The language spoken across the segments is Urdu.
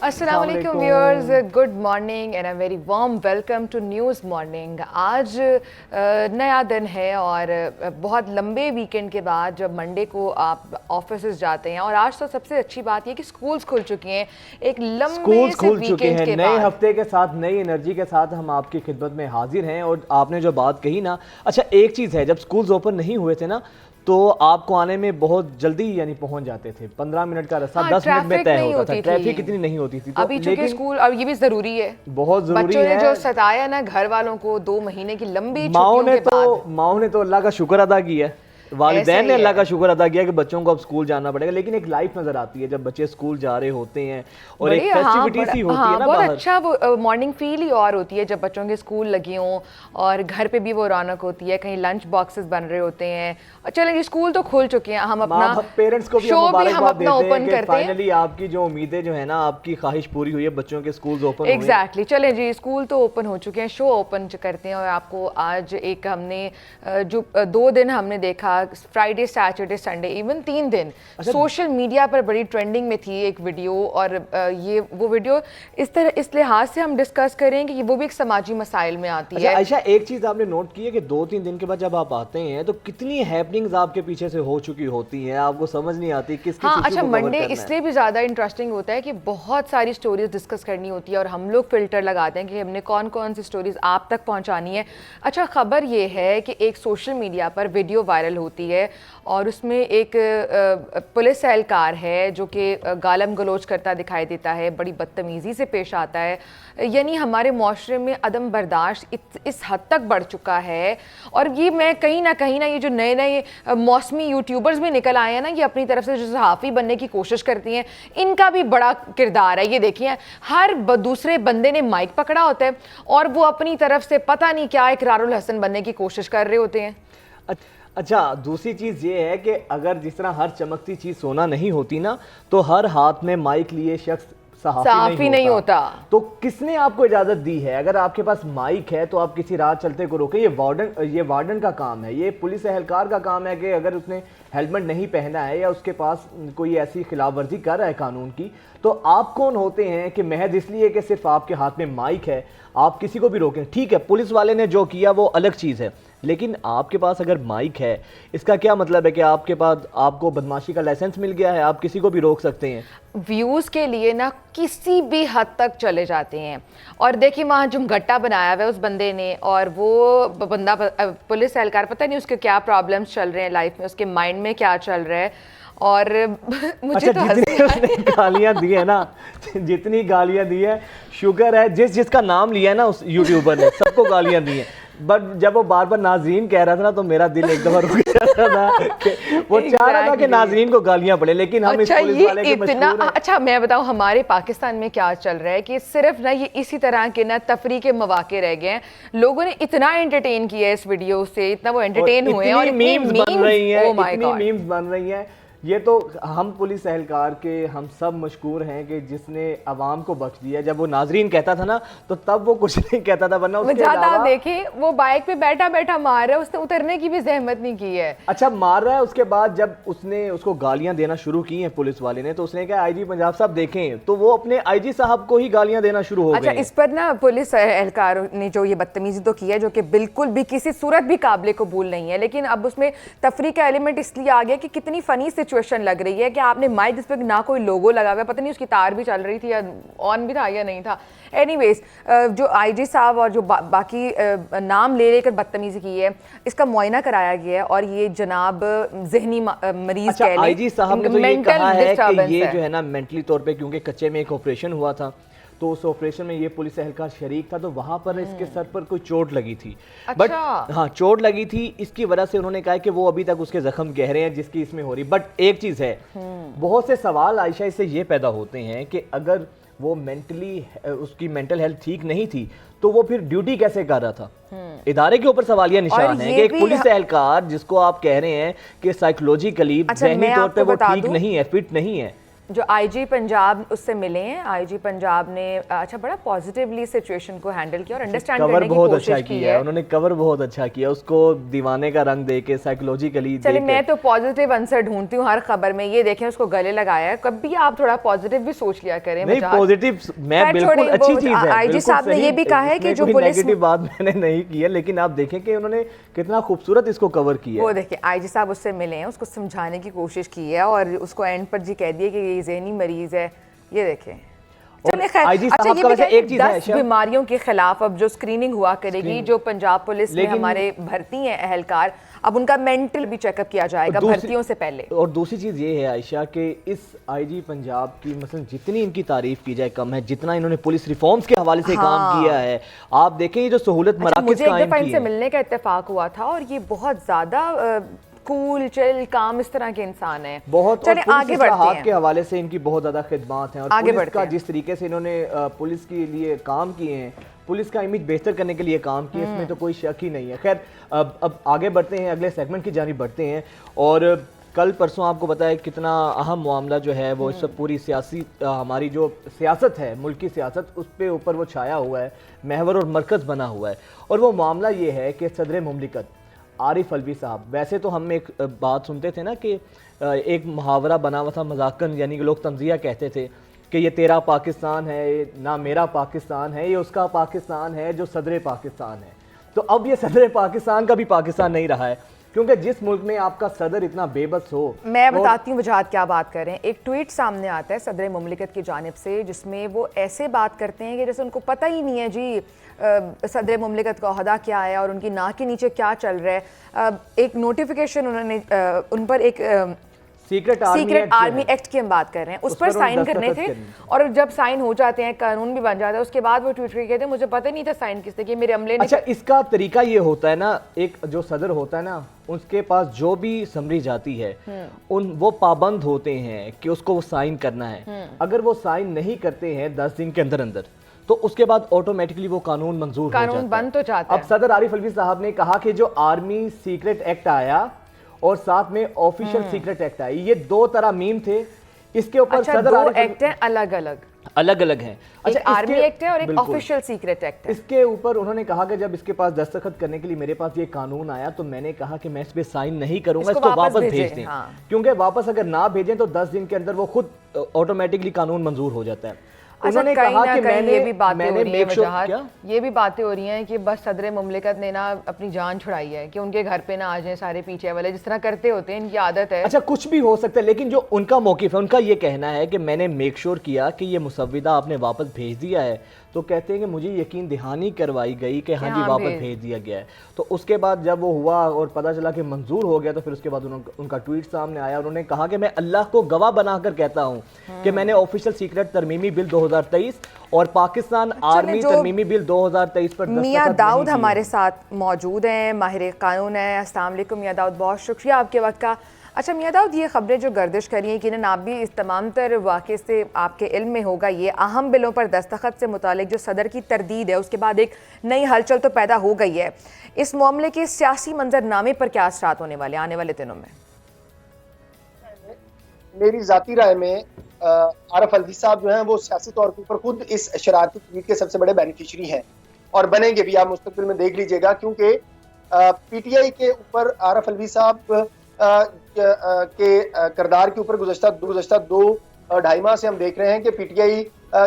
السلام علیکم viewers, good morning and a very warm welcome to news morning. آج نیا دن ہے اور بہت لمبے ویکینڈ کے بعد جب منڈے کو آپ آفیسز جاتے ہیں، اور آج تو سب سے اچھی بات یہ کہ سکولز کھل چکی ہیں ایک لمبے سے ویکینڈ کے بعد۔ نئے ہفتے کے ساتھ نئی انرجی کے ساتھ ہم آپ کی خدمت میں حاضر ہیں۔ اور آپ نے جو بات کہی نا، اچھا ایک چیز ہے، جب سکولز اوپن نہیں ہوئے تھے نا تو آپ کو آنے میں بہت جلدی یعنی پہنچ جاتے تھے، 15 منٹ کا راستہ 10 منٹ میں طے ہوتا تھا، ٹریفک اتنی نہیں ہوتی تھی۔ ابھی چونکہ اسکول، اور یہ بھی ضروری ہے، بہت ضروری ہے۔ بچوں نے جو ستایا نا گھر والوں کو 2 مہینے کی لمبی چھٹیوں کے بعد، ماؤں نے تو اللہ کا شکر ادا کیا ہے، والدین نے اللہ کا شکر ادا کیا کہ بچوں کو اب اسکول جانا پڑے گا، لیکن ایک لائف نظر آتی ہے جب بچے اسکول جا رہے ہوتے ہیں اور ایک فیسٹیوٹی سی ہوتی ہے نا باہر۔ بہت اچھا وہ مارننگ فیل ہی اور ہوتی ہے جب بچوں کے اسکول لگی ہوں، اور گھر پہ بھی وہ رونق ہوتی ہے، کہیں لنچ باکسز بن رہے ہوتے ہیں۔ چلیں جی اسکول تو کھل چکے ہیں، ہم اپنا پیرنٹس کو بھی شو بھی ہم اپنا اوپن کرتے ہیں۔ فائنلی آپ کی جو امیدیں جو ہے نا، آپ کی خواہش پوری ہوئی ہے، بچوں کے اسکولز اوپن ہوئے۔ ایگزیکٹلی، چلیں جی اسکول تو اوپن ہو چکے ہیں، شو اوپن کرتے ہیں۔ اور آپ کو آج ایک ہم نے جو 2 دن ہم نے دیکھا، فرائیڈے سیٹرڈے سنڈے، ایون 3 دن سوشل میڈیا پر بڑی ٹرینڈنگ میں تھی ایک ویڈیو، اور یہ وہ ویڈیو اس لحاظ سے ہم ڈسکس کریں کہ وہ بھی ایک سماجی مسائل میں آتی ہے۔ عائشہ ایک چیز آپ نے نوٹ کی ہے کہ 2-3 دن کے بعد جب آپ آتے ہیں تو کتنی ہیپننگز آپ کے پیچھے سے ہو چکی ہوتی ہیں، آپ کو سمجھ نہیں آتی کس ہاں اچھا، منڈے اس لیے بھی زیادہ انٹرسٹنگ ہوتا ہے کہ بہت ساری سٹوریز ڈسکس کرنی ہوتی ہے، اور ہم لوگ فلٹر لگاتے ہیں کہ ہم نے کون کون سی سٹوریز آپ تک پہنچانی ہے۔ اچھا خبر یہ ہے کہ ایک سوشل میڈیا پر ویڈیو وائرل ہوتی ہے، اور اس میں ایک پولیس اہلکار ہے جو کہ گالم گلوچ کرتا دکھائی دیتا ہے، بڑی بدتمیزی سے پیش آتا ہے۔ یعنی ہمارے معاشرے میں عدم برداشت اس حد تک بڑھ چکا ہے، اور یہ میں کہیں نہ یہ جو نئے نئے موسمی یوٹیوبرز بھی نکل آئے ہیں نا، یہ اپنی طرف سے جو صحافی بننے کی کوشش کرتی ہیں، ان کا بھی بڑا کردار ہے۔ یہ دیکھیے، ہر دوسرے بندے نے مائک پکڑا ہوتا ہے اور وہ اپنی طرف سے پتہ نہیں کیا اقرار الحسن بننے کی کوشش کر رہے ہوتے ہیں۔ اچھا دوسری چیز یہ ہے کہ اگر جس طرح ہر چمکتی چیز سونا نہیں ہوتی نا، تو ہر ہاتھ میں مائک لیے شخص صحافی نہیں ہوتا۔ تو کس نے آپ کو اجازت دی ہے؟ اگر آپ کے پاس مائک ہے تو آپ کسی راہ چلتے کو روکیں۔ یہ وارڈن کا کام ہے، یہ پولیس اہلکار کا کام ہے کہ اگر اس نے ہیلمٹ نہیں پہنا ہے یا اس کے پاس کوئی ایسی خلاف ورزی کر رہا ہے قانون کی، تو آپ کون ہوتے ہیں کہ محض اس لیے کہ صرف آپ کے ہاتھ میں مائک ہے آپ کسی کو بھی روکیں؟ ٹھیک ہے، پولیس والے نے جو کیا وہ الگ چیز ہے، لیکن آپ کے پاس اگر مائک ہے اس کا کیا مطلب ہے کہ آپ کے پاس آپ کو بدماشی کا لائسنس مل گیا ہے، آپ کسی کو بھی روک سکتے ہیں؟ ویوز کے لیے نا کسی بھی حد تک چلے جاتے ہیں۔ اور دیکھیں وہاں جو گٹا بنایا ہوا ہے اس بندے نے، اور وہ بندہ پولیس اہلکار پتہ نہیں اس کے کیا پرابلمس چل رہے ہیں لائف میں، اس کے مائنڈ میں کیا چل رہا ہے۔ اور مجھے تو جتنی گالیاں دی ہیں نا، جتنی گالیاں دی ہیں، شکر ہے جس کا نام لیا ہے نا اس یوٹیوبر نے، سب کو گالیاں دی ہیں۔ بٹ جب وہ بار بار ناظرین کہہ رہا تھا نا تو میرا دل ایک دفعہ رک جاتا تھا کہ وہ چاہ رہا تھا کہ ناظرین کو گالیاں پڑے، لیکن ہم اس پولیس والے کے مشہور ہیں۔ اچھا میں بتاؤں ہمارے پاکستان میں کیا چل رہا ہے کہ صرف نا یہ اسی طرح کے نا تفریح کے مواقع رہ گئے ہیں، لوگوں نے اتنا انٹرٹین کیا ہے اس ویڈیو سے، اتنا وہ انٹرٹین ہوئے ہیں، اور میمز بن رہی ہیں، اتنی میمز بن رہی ہیں۔ یہ تو ہم پولیس اہلکار کے ہم سب مشکور ہیں کہ جس نے عوام کو بخش دیا۔ جب وہ ناظرین کہتا تھا نا تو تب وہ کچھ نہیں کہتا تھا، ورنہ اس کے علاوہ دیکھیں وہ بائک پہ بیٹھا مار رہا ہے، اس نے اترنے کی بھی زحمت نہیں کی ہے۔ اچھا مار رہا ہے، اس کے بعد جب اس نے اس کو گالیاں دینا شروع کی ہیں پولیس والے نے، تو اس نے کہا آئی جی پنجاب صاحب دیکھیں، تو وہ اپنے آئی جی صاحب کو ہی گالیاں دینا شروع ہو گئے۔ اچھا اس پر نا پولیس اہلکار نے جو یہ بدتمیزی تو کی ہے، جو کہ بالکل بھی کسی صورت بھی قابل قبول نہیں ہے، لیکن اب اس میں تفریح کا ایلیمنٹ اس لیے آ گیا کہ کتنی فنی سچویشن لگ رہی ہے کہ آپ نے مائک جس پہ نہ کوئی لوگو لگا ہوا ہے، پتہ نہیں اس کی تار بھی چل رہی تھی یا آن بھی تھا یا نہیں تھا۔ اینی ویز جو آئی جی صاحب اور جو باقی نام لے کر بدتمیزی کی ہے، اس کا معائنہ کرایا گیا ہے، اور یہ جناب ذہنی مریض کہہ لیں، آئی جی صاحب نے تو یہ کہا ہے کہ یہ جو ہے نا مینٹلی طور پہ، کیونکہ کچے میں ایک آپریشن ہوا تھا تو اس آپریشن میں یہ پولیس اہلکار شریک تھا، تو وہاں پر اس کے سر پر کوئی چوٹ لگی تھی۔ بٹ ہاں چوٹ لگی تھی، اس کی وجہ سے انہوں نے کہا کہ وہ ابھی تک اس کے زخم گہرے ہیں جس کی اس میں ہو رہی۔ بٹ ایک چیز ہے، بہت سے سوال عائشہ اس سے یہ پیدا ہوتے ہیں کہ اگر وہ مینٹلی اس کی مینٹل ہیلتھ ٹھیک نہیں تھی تو وہ پھر ڈیوٹی کیسے کر رہا تھا؟ ادارے کے اوپر سوالیہ نشان ہے کہ ایک پولیس اہلکار جس کو آپ کہہ رہے ہیں کہ سائیکولوجیکلی ذہنی طور پہ وہ ٹھیک نہیں ہے، فٹ نہیں ہے۔ جو آئی جی پنجاب اس سے ملے ہیں, آئی جی پنجاب نے اچھا بڑا پازیٹیولی سچویشن کو ہینڈل کیا اور انڈرسٹینڈ کرنے کی کوشش کی ہے. انہوں نے کور بہت اچھا کیا, اس کو دیوانے کا رنگ دے کے سائیکولوجیکلی. چلیے میں تو پازیٹیو آنسر ڈھونڈتی ہوں ہر خبر میں, یہ دیکھیں اس کو گلے لگایا ہے, کبھی آپ تھوڑا پازیٹیو بھی سوچ لیا کریں. نہیں پازیٹیو میں بالکل اچھی چیز ہے, آئی جی صاحب نے یہ بھی کہا ہے کہ جو پولیس نیگیٹو بات میں نے نہیں کی ہے, لیکن آپ دیکھیں کہ انہوں نے کتنا خوبصورت اس کو کور کیا ہے. وہ دیکھیں آئی جی صاحب اس سے ملے ہیں, اس کو سمجھانے کی کوشش کی ہے اور اس کو اینڈ پر جی کہہ دیے کہ یہ ذہنی مریض ہے. یہ دیکھیں چلے خیر, اچھا یہ بھی ایک چیز ہے 10 بیماریوں کے خلاف اب جو اسکریننگ ہوا کرے گی, جو پنجاب پولیس میں ہمارے بھرتی ہیں اہلکار, اب ان کا مینٹل بھی چیک اپ کیا جائے گا بھرتیوں سے پہلے. اور دوسری چیز یہ ہے عائشہ کہ اس آئی جی پنجاب کی مثلا جتنی ان کی تعریف کی جائے کم ہے, جتنا انہوں نے پولیس ریفارمز کے حوالے سے کام کیا ہے. آپ دیکھیں یہ جو سہولت مراکز قائم کی ہے, مجھے ایک دفعہ ان سے ملنے کا اتفاق ہوا تھا اور یہ بہت زیادہ کول چل کام اس طرح کے انسان ہیں. بہت چلیں آگے بڑھتے ہیں. کے حوالے سے ان کی بہت زیادد خدمات ہیں, اور پولیس کا جس طریقے سے انہوں نے پولیس کے لیے کام کیے ہیں, پولیس کا امیج بہتر کرنے کے لیے کام کیے, اس میں تو کوئی شک ہی نہیں ہے. خیر اب آگے بڑھتے ہیں, اگلے سیگمنٹ کی جانب بڑھتے ہیں. اور کل پرسوں آپ کو پتا ہے کتنا اہم معاملہ جو ہے وہ اس وقت پوری سیاسی ہماری جو سیاست ہے, ملک کی سیاست, اس پہ اوپر وہ چھایا ہوا ہے, محور اور مرکز بنا ہوا ہے. اور وہ معاملہ یہ ہے کہ صدر مملکت عارف الوی صاحب, ویسے تو ہم ایک بات سنتے تھے نا کہ ایک محاورہ بنا ہوا تھا مذاقن, یعنی کہ لوگ تنزیہ کہتے تھے کہ یہ تیرا پاکستان ہے نہ میرا پاکستان ہے, یہ اس کا پاکستان ہے جو صدر پاکستان ہے. تو اب یہ صدر پاکستان کا بھی پاکستان نہیں رہا ہے, کیونکہ جس ملک میں آپ کا صدر اتنا بے بس ہو. میں بتاتی ہوں وجہات کیا بات کر رہے ہیں. ایک ٹویٹ سامنے آتا ہے صدر مملکت کی جانب سے, جس میں وہ ایسے بات کرتے ہیں کہ جیسے ان کو پتہ ہی نہیں ہے جی صدر مملکت کا عہدہ کیا ہے اور ان کی ناک کے نیچے کیا چل رہا ہے. ایک نوٹیفیکیشن انہوں نے ان پر ایک سیکرٹ آرمی ایکٹ کی ہم بات کر رہے ہیں, اس پر سائن کرنے تھے, اور جب سائن ہو جاتے ہیں قانون بھی بن جاتا ہے, اس کے بعد وہ ٹویٹ کر کہتے ہیں مجھے پتہ نہیں تھا سائن کس نے کیا, میرے عملے نے. اچھا اس کا طریقہ یہ ہوتا ہے نا, ایک جو صدر ہوتا ہے نا, اس کے پاس جو بھی سمری جاتی ہے وہ پابند ہوتے ہیں کہ اس کو وہ سائن کرنا ہے. اگر وہ سائن نہیں کرتے ہیں 10 دن کے اندر تو اس کے بعد آٹومیٹکلی وہ قانون منظور ہو جاتا ہے, قانون بن تو جاتا ہے. اب صدر عارف الوی صاحب نے کہا کہ جو آرمی سیکرٹ ایکٹ آیا اور ساتھ میں آفیشل سیکرٹ ایکٹ آئی, یہ دو طرح میم تھے. اس کے اوپر صدر دو ایکٹ ہیں الگ الگ ہیں. ایک آرمی ایکٹ ہے اور ایک آفیشل سیکرٹ ایکٹ ہے. اس کے اوپر انہوں نے کہا کہ جب اس کے پاس دستخط کرنے کے لیے میرے پاس یہ قانون آیا تو میں نے کہا کہ میں اس پہ سائن نہیں کروں گا, اس کو واپس بھیج دیں, کیونکہ واپس اگر نہ بھیجیں تو 10 دن کے اندر وہ خود آٹومیٹکلی قانون منظور ہو جاتا ہے. انہوں نے کہا کہ میں نے یہ بھی باتیں ہو رہی ہیں کہ بس صدر مملکت نے نا اپنی جان چھڑائی ہے کہ ان کے گھر پہ نہ آ جائیں سارے پیچھے والے, جس طرح کرتے ہوتے ہیں, ان کی عادت ہے. اچھا کچھ بھی ہو سکتا ہے, لیکن جو ان کا موقف ہے, ان کا یہ کہنا ہے کہ میں نے میک شور کیا کہ یہ مسودہ آپ نے واپس بھیج دیا ہے. تو کہتے ہیں کہ مجھے یقین دہانی کروائی گئی کہ ہاں جی واپس بھیج دیا گیا ہے. تو اس کے بعد جب وہ ہوا اور پتہ چلا کہ منظور ہو گیا, تو پھر اس کے بعد ان کا ٹویٹ سامنے آیا. انہوں نے کہا کہ میں اللہ کو گواہ بنا کر کہتا ہوں کہ میں نے آفیشل سیکرٹ ترمیمی بل 2023 اور پاکستان آرمی ترمیمی بل 2023 پر میاں داؤد ہمارے ساتھ موجود ہیں, ماہر قانون ہیں. السلام علیکم میاں داؤد, بہت شکریہ آپ کے وقت کا. اچھا میاں داؤد, یہ خبریں جو گردش کری ہیں کہ آپ بھی اس تمام تر واقعے سے آپ کے علم میں ہوگا, یہ اہم بلوں پر دستخط سے متعلق جو صدر کی تردید ہے, اس کے بعد ایک نئی ہلچل تو پیدا ہو گئی ہے. اس معاملے کے سیاسی منظرنامے پر کیا اثرات ہونے والے آنے والے دنوں میں؟ میری ذاتی رائے میں عارف الوی صاحب جو ہیں وہ سیاسی طور پر خود اس شرارتی ٹویٹ کے سب سے بڑے بینیفیشری ہیں, اور بنیں گے بھی. آپ مستقبل میں دیکھ لیجئے گا, کیونکہ پی ٹی آئی کے اوپر عارف الوی صاحب کے کردار کے اوپر گزشتہ 2-2.5 ماہ سے ہم دیکھ رہے ہیں کہ پی ٹی آئی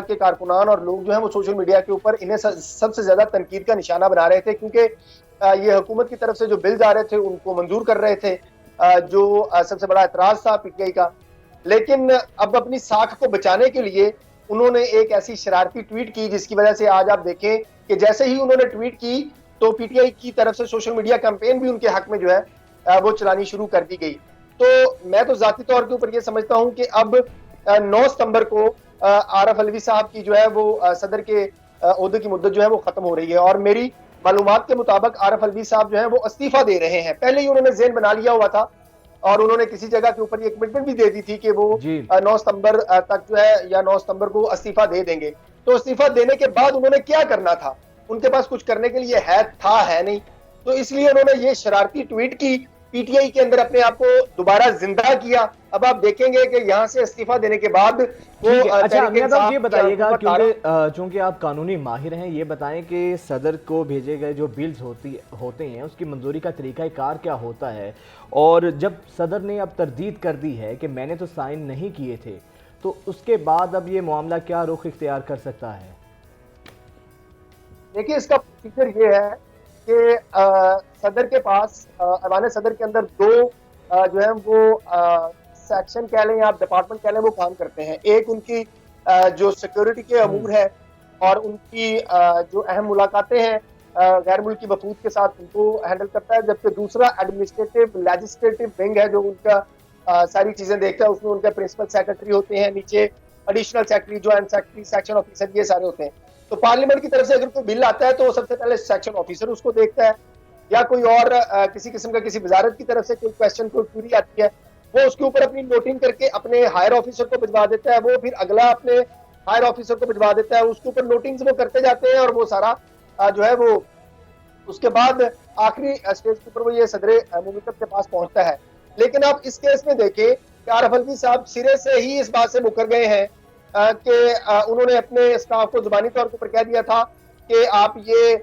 کے کارکنان اور لوگ جو ہیں وہ سوشل میڈیا کے اوپر انہیں سب سے زیادہ تنقید کا نشانہ بنا رہے تھے, کیونکہ یہ حکومت کی طرف سے جو بلز آ رہے تھے ان کو منظور کر رہے تھے, جو سب سے بڑا اعتراض تھا پی ٹی آئی کا. لیکن اب اپنی ساکھ کو بچانے کے لیے انہوں نے ایک ایسی شرارتی ٹویٹ کی, جس کی وجہ سے آج آپ دیکھیں کہ جیسے ہی انہوں نے ٹویٹ کی تو پی ٹی آئی کی طرف سے سوشل میڈیا کیمپین بھی ان کے حق میں جو ہے وہ چلانی شروع کر دی گئی. تو میں تو ذاتی طور کے اوپر یہ سمجھتا ہوں کہ اب 9 ستمبر کو عارف الوی صاحب کی جو ہے وہ صدر کے عہدے کی مدت جو ہے وہ ختم ہو رہی ہے, اور میری معلومات کے مطابق عارف الوی صاحب جو ہیں وہ استعفیٰ دے رہے ہیں. پہلے ہی انہوں نے ذہن بنا لیا ہوا تھا, اور انہوں نے کسی جگہ کے اوپر یہ کمٹمنٹ بھی دے دی تھی کہ وہ 9 ستمبر تک جو ہے یا 9 ستمبر کو استعفیٰ دے دیں گے. تو استعفیٰ دینے کے بعد انہوں نے کیا کرنا تھا, ان کے پاس کچھ کرنے کے لیے ہے نہیں, تو اس لیے انہوں نے یہ شرارتی ٹویٹ کی پی ٹی آئی کے اندر اپنے آپ کو دوبارہ زندہ کیا. اب آپ دیکھیں گے کہ یہاں سے استعفیٰ دینے کے بعد وہ اچھا امین صاحب یہ بتائیے گا چونکہ آپ قانونی ماہر ہیں, یہ بتائیں کہ صدر کو بھیجے گئے جو بلز ہوتے ہیں اس کی منظوری کا طریقہ کار کیا ہوتا ہے, اور جب صدر نے اب تردید کر دی ہے کہ میں نے تو سائن نہیں کیے تھے, تو اس کے بعد اب یہ معاملہ کیا رخ اختیار کر سکتا ہے؟ دیکھیے اس کا فکر یہ ہے کہ صدر کے پاس ایوان صدر کے اندر دو جو ہیں وہ سیکشن کہہ لیں یا آپ ڈپارٹمنٹ کہہ لیں وہ کام کرتے ہیں. ایک ان کی جو سیکیورٹی کے امور ہے اور ان کی جو اہم ملاقاتیں ہیں غیر ملکی وفود کے ساتھ ان کو ہینڈل کرتا ہے, جبکہ دوسرا ایڈمنسٹریٹو لیجسلیٹو ونگ ہے جو ان کا ساری چیزیں دیکھتا ہے. اس میں ان کے پرنسپل سیکرٹری ہوتے ہیں, نیچے additional secretary, joint secretary, section officer, یہ سارے ہوتے ہیں. تو پارلیمنٹ کی طرف سے اگر کوئی بل آتا ہے تو وہ سب سے پہلے سیکشن آفیسر اس کو دیکھتا ہے, یا کوئی اور کسی قسم کا کسی وزارت کی طرف سے کوئی کویسچن کوئی کوری آتی ہے وہ اس کے اوپر اپنی نوٹنگ کر کے اپنے ہائر آفیسر کو بھجوا دیتا ہے, وہ پھر اگلا اپنے ہائر آفیسر کو بھجوا دیتا ہے, اس کے اوپر نوٹنگز وہ کرتے جاتے ہیں اور وہ سارا جو ہے وہ اس کے بعد آخری اسٹیج کے اوپر وہ یہ صدر مملکت کے پاس پہنچتا ہے. لیکن آپ اس کیس میں دیکھیں کہ عارف الوی صاحب سرے سے ہی اس بات سے مکر گئے ہیں کہ انہوں نے اپنے اسٹاف کو زبانی طور پر کہہ دیا تھا کہ آپ یہ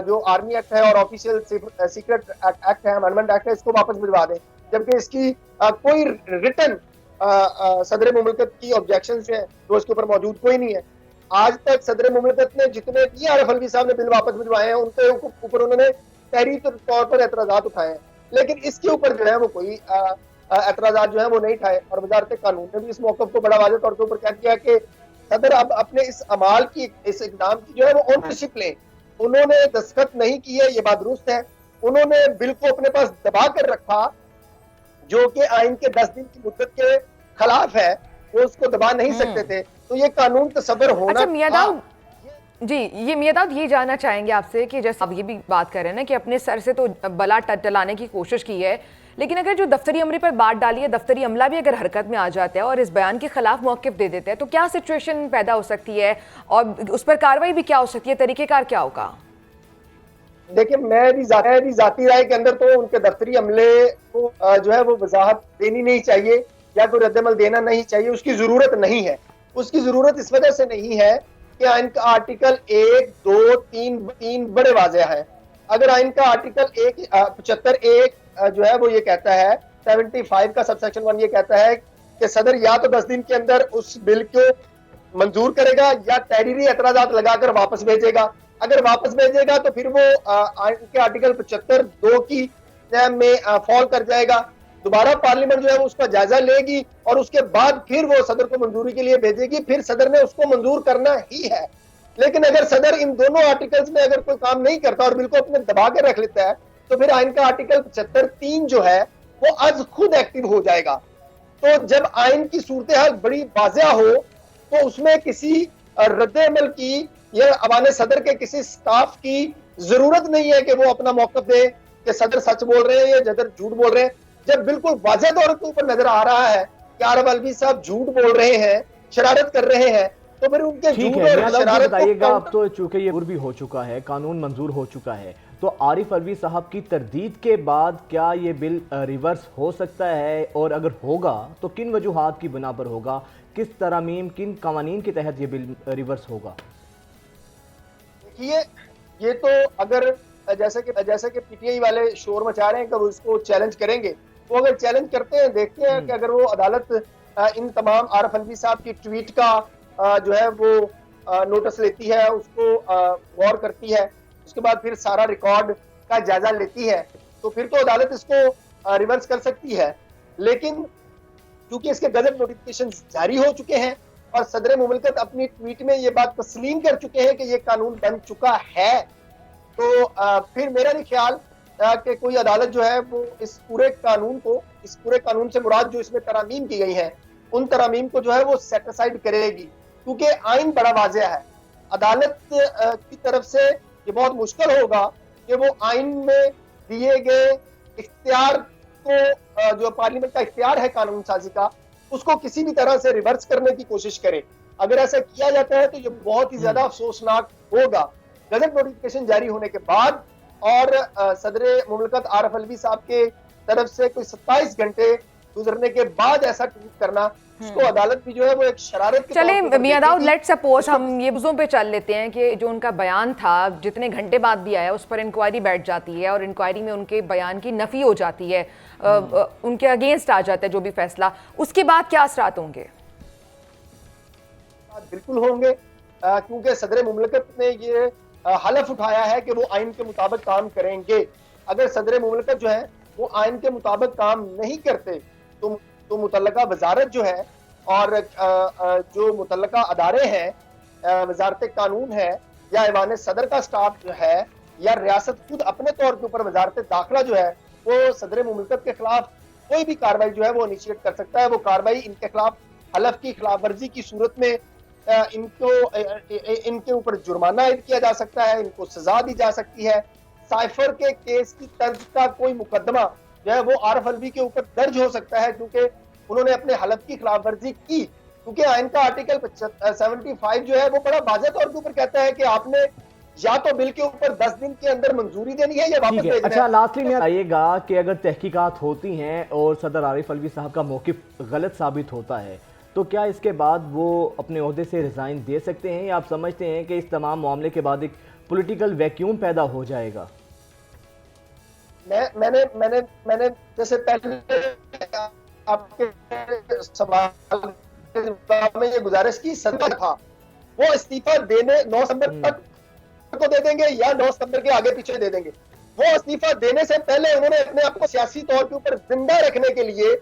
جو آرمی ایکٹ ہے اور آفیشیل سیکرٹ ایکٹ ہے, امینڈمنٹ ایکٹ ہے, اس کو واپس بھجوا دیں, جبکہ اس کی کوئی ریٹن صدر مملکت کی آبجیکشنز ہیں جو اس کے اوپر موجود کوئی نہیں ہے. آج تک صدر مملکت نے جتنے بھی عارف الوی صاحب نے بل واپس بھجوائے ہیں ان کے اوپر انہوں نے تحریری طور پر اعتراضات اٹھائے ہیں, لیکن اس کے اوپر جو ہے وہ کوئی اعتراضات جو ہیں وہ نہیں اٹھائے. اور وزارت قانون نے بھی اس موقف کو بڑا واضح طور کے اوپر کہہ دیا کہ صدر اب اپنے اس عمال کی, اس اقدام کی جو ہے وہ اونرشپ لیں. انہوں نے دستخط نہیں کیے, یہ بات درست ہے, انہوں نے بل کو اپنے پاس دبا کر رکھا جو کہ آئین کے 10 دن کی مدت کے خلاف ہے, وہ اس کو دبا نہیں سکتے تھے. تو یہ قانون تصور ہونا. اچھا میاں داؤد جی, یہ میاں داؤد یہ جاننا چاہیں گے آپ سے کہ جیسے آپ یہ بھی بات کر رہے ہیں نا کہ اپنے سر سے تو بلا ٹلانے کی کوشش کی ہے, لیکن اگر جو دفتری عملے پر بات ڈالی ہے, دفتری عملہ بھی اگر حرکت میں آ جاتا ہے اور اس بیان کے خلاف موقف دے دیتا ہے, تو کیا سچویشن پیدا ہو سکتی ہے اور اس پر کارروائی بھی کیا ہو سکتی ہے, طریقہ کار کیا ہوگا؟ دیکھیں میں بھی ذاتی رائے کے اندر تو ان کے دفتری عملے کو جو ہے وہ وضاحت دینی نہیں چاہیے یا کوئی رد عمل دینا نہیں چاہیے, اس کی ضرورت نہیں ہے. اس کی ضرورت اس وجہ سے نہیں ہے کہ آئین کا آرٹیکل 1, 2, 3 بڑے واضح ہے. اگر آئین کا آرٹیکل 75(1) جو ہے وہ یہ کہتا ہے, 75 کا سب سیکشن 1 یہ کہتا ہے کہ صدر یا تو 10 دن کے اندر اس بل کو منظور کرے گا یا تحریری اعتراضات لگا کر واپس بھیجے گا. اگر واپس بھیجے گا تو پھر وہ آئین کے آرٹیکل 75(2) کی میں فال کر جائے گا. دوبارہ پارلیمنٹ جو ہے اس کا جائزہ لے گی اور اس کے بعد پھر وہ صدر کو منظوری کے لیے بھیجے گی, پھر صدر نے اس کو منظور کرنا ہی ہے. لیکن اگر صدر ان دونوں آرٹیکلز میں اگر کوئی کام نہیں کرتا اور بل کو اپنے دبا کر رکھ لیتا ہے تو پھر آئین کا آرٹیکل 75(3) جو ہے وہ از خود ایکٹیو ہو جائے گا. تو جب آئین کی صورتحال بڑی واضح ہو تو اس میں کسی رد عمل کی یا ایوان صدر کے کسی سٹاف کی ضرورت نہیں ہے کہ وہ اپنا موقف دے کہ صدر سچ بول رہے ہیں یا صدر جھوٹ بول رہے ہیں. جب بالکل واضح طور کے اوپر نظر آ رہا ہے کہ عارف الوی صاحب جھوٹ بول رہے ہیں, شرارت کر رہے ہیں, تو پھر ان کے جھوٹ اور شرارت بتائیے گا. اب تو چونکہ یہ بھی ہو چکا ہے, قانون منظور ہو چکا ہے, تو عارف الوی صاحب کی تردید کے بعد کیا یہ بل ریورس ہو سکتا ہے, اور اگر ہوگا تو کن وجوہات کی بنا پر ہوگا, کس ترامیم کن قوانین کے تحت یہ بل ریورس ہوگا؟ یہ تو اگر جیسے کہ پی ٹی آئی والے شور مچا رہے ہیں کہ وہ اس کو چیلنج کریں گے, وہ اگر چیلنج کرتے ہیں, دیکھتے ہیں کہ اگر وہ عدالت ان تمام عارف الوی صاحب کی ٹویٹ کا جو ہے وہ نوٹس لیتی ہے, اس کو غور کرتی ہے, اس کے بعد پھر سارا ریکارڈ کا جائزہ لیتی ہے, تو پھر تو عدالت اس کو ریورس کر سکتی ہے. لیکن کیونکہ اس کے گزٹ نوٹیفکیشن جاری ہو چکے ہیں اور صدر مملکت اپنی ٹویٹ میں یہ بات تسلیم کر چکے ہیں کہ یہ قانون بن چکا ہے, تو پھر میرا نہیں خیال کہ کوئی عدالت جو ہے وہ اس پورے قانون سے مراد جو اس میں ترامیم کی گئی ہیں ان ترامیم کو جو ہے وہ سیٹ اسائیڈ کرے گی, کیونکہ آئین بڑا واضح ہے. عدالت کی طرف سے یہ بہت مشکل ہوگا کہ وہ آئین میں دیے گئے اختیار کو جو پارلیمنٹ کا اختیار ہے قانون سازی کا, اس کو کسی بھی طرح سے ریورس کرنے کی کوشش کرے. اگر ایسا کیا جاتا ہے تو یہ بہت ہی زیادہ افسوسناک ہوگا. گزٹ نوٹیفکیشن جاری ہونے کے بعد اور صدر مملکت عارف الوی صاحب کے طرف سے کوئی 27 گھنٹے گزرنے کے بعد ایسا ٹویٹ کرنا، اس کو عدالت بھی جو ہے وہ ایک شرارت کے چلیں میاں داؤد لیٹ سپوز ہم یہ بزوں پہ چل لیتے ہیں کہ جو ان کا بیان تھا جتنے گھنٹے بعد بھی آیا اس پر انکوائری بیٹھ جاتی ہے اور انکوائری میں ان کے بیان کی نفی ہو جاتی ہے، ان کے اگینسٹ آ جاتا ہے جو بھی فیصلہ، اس کے بعد کیا اثرات ہوں گے؟ بالکل ہوں گے، کیونکہ صدر مملکت نے یہ حلف اٹھایا ہے کہ وہ آئین کے مطابق کام کریں گے۔ اگر صدر مملکت جو ہے وہ آئین کے مطابق کام نہیں کرتے تو متعلقہ وزارت جو ہے اور جو متعلقہ ادارے ہیں، وزارت قانون ہے یا ایوان صدر کا سٹاف جو ہے یا ریاست خود اپنے طور کے اوپر وزارت داخلہ جو ہے وہ صدر مملکت کے خلاف کوئی بھی کارروائی جو ہے وہ انیشیٹ کر سکتا ہے۔ وہ کارروائی ان کے خلاف حلف کی خلاف ورزی کی صورت میں ان کے اوپر جرمانہ عائد کیا جا سکتا ہے، ان کو سزا دی جا سکتی ہے۔ سائفر کے کیس کی طرز کا کوئی مقدمہ جو ہے وہ عارف الوی کے اوپر درج ہو سکتا ہے، کیونکہ انہوں نے اپنے حلف کی خلاف ورزی کی، کیونکہ آئین کا آرٹیکل 75 جو ہے وہ بڑا واضح طور کے اوپر کہتا ہے کہ آپ نے یا تو بل کے اوپر 10 دن کے اندر منظوری دینی ہے یا واپس بھیجنا ہے۔ اچھا لاسٹلی میں آئیے گا کہ اگر تحقیقات ہوتی ہیں اور صدر عارف الوی صاحب کا موقف غلط ثابت ہوتا ہے تو کیا اس کے بعد وہ اپنے عہدے سے ریزائن دے سکتے ہیں، یا آپ سمجھتے ہیں کہ اس تمام معاملے کے بعد ایک پولیٹیکل ویکیوم پیدا ہو جائے گا؟ میں نے جیسے پہلے آپ کے سوال میں یہ گزارش کی، صدر تھا وہ استعفیٰ دینے 9 ستمبر تک کو دے دیں گے یا 9 ستمبر کے آگے پیچھے دے دیں گے۔ وہ استعفیٰ دینے سے پہلے انہوں نے اپنے آپ کو سیاسی طور کے اوپر زندہ رکھنے کے لیے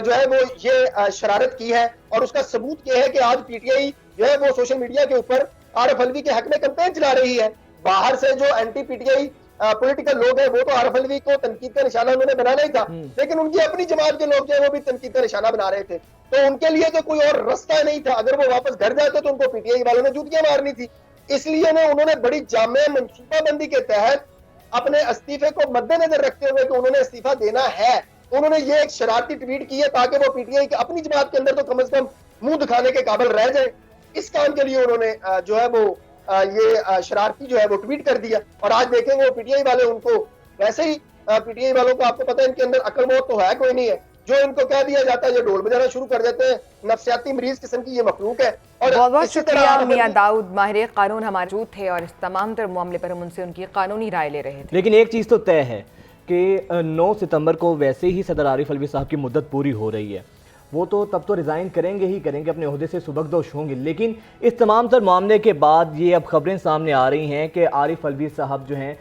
جو ہے وہ یہ شرارت کی ہے، اور اس کا ثبوت یہ ہے کہ آج پی ٹی آئی جو ہے وہ سوشل میڈیا کے اوپر عارف الوی کے حق میں کمپین چلا رہی ہے۔ باہر سے جو anti PTI political لوگ ہیں وہ تو عارف الوی کو تنقید کا نشانہ انہوں نے بنانا ہی تھا، لیکن ان کی اپنی جماعت کے لوگ جو ہے وہ بھی تنقید کا نشانہ بنا رہے تھے، تو ان کے لیے تو کوئی اور رستہ نہیں تھا۔ اگر وہ واپس گھر جاتے تو ان کو پی ٹی آئی والوں نے جوتیاں مارنی تھی، اس لیے انہوں نے بڑی جامع منصوبہ بندی کے تحت اپنے استعفے کو مد نظر رکھتے ہوئے کہ انہوں نے استعفیٰ دینا ہے، انہوں نے یہ ایک شرارتی ٹویٹ کی ہے تاکہ وہ پی ٹی آئی کی اپنی جماعت کے اندر تو کم از کم منہ دکھانے کے قابل رہ جائیں۔ اس کام کے لیے انہوں نے جو ہے وہ یہ شرارتی جو ہے وہ ٹویٹ کر دیا، اور آج دیکھیں گے وہ پی ٹی آئی والے ان کو ویسے ہی پی ٹی آئی والوں کو آپ کو پتہ ہے ان کے اندر عقل موت تو ہے کوئی نہیں ہے، جو ان کو کہہ دیا جاتا ہے یہ ڈھول بجانا شروع کر دیتے ہیں، نفسیاتی مریض قسم کی یہ مخلوق ہے۔ اور بہت بہت شکریہ میاں داؤد، ماہر قانون ہمارے موجود تھے اور اس تمام تر معاملے پر ہم ان سے ان کی قانونی رائے لے رہے تھے۔ لیکن ایک چیز تو طے ہے کہ 9 ستمبر کو ویسے ہی صدر عارف الوی صاحب کی مدت پوری ہو رہی ہے، وہ تو تب تو ریزائن کریں گے ہی کریں گے، اپنے عہدے سے سبکدوش ہوں گے، لیکن اس تمام تر معاملے کے بعد یہ اب خبریں سامنے آ رہی ہیں کہ عارف الوی صاحب جو ہیں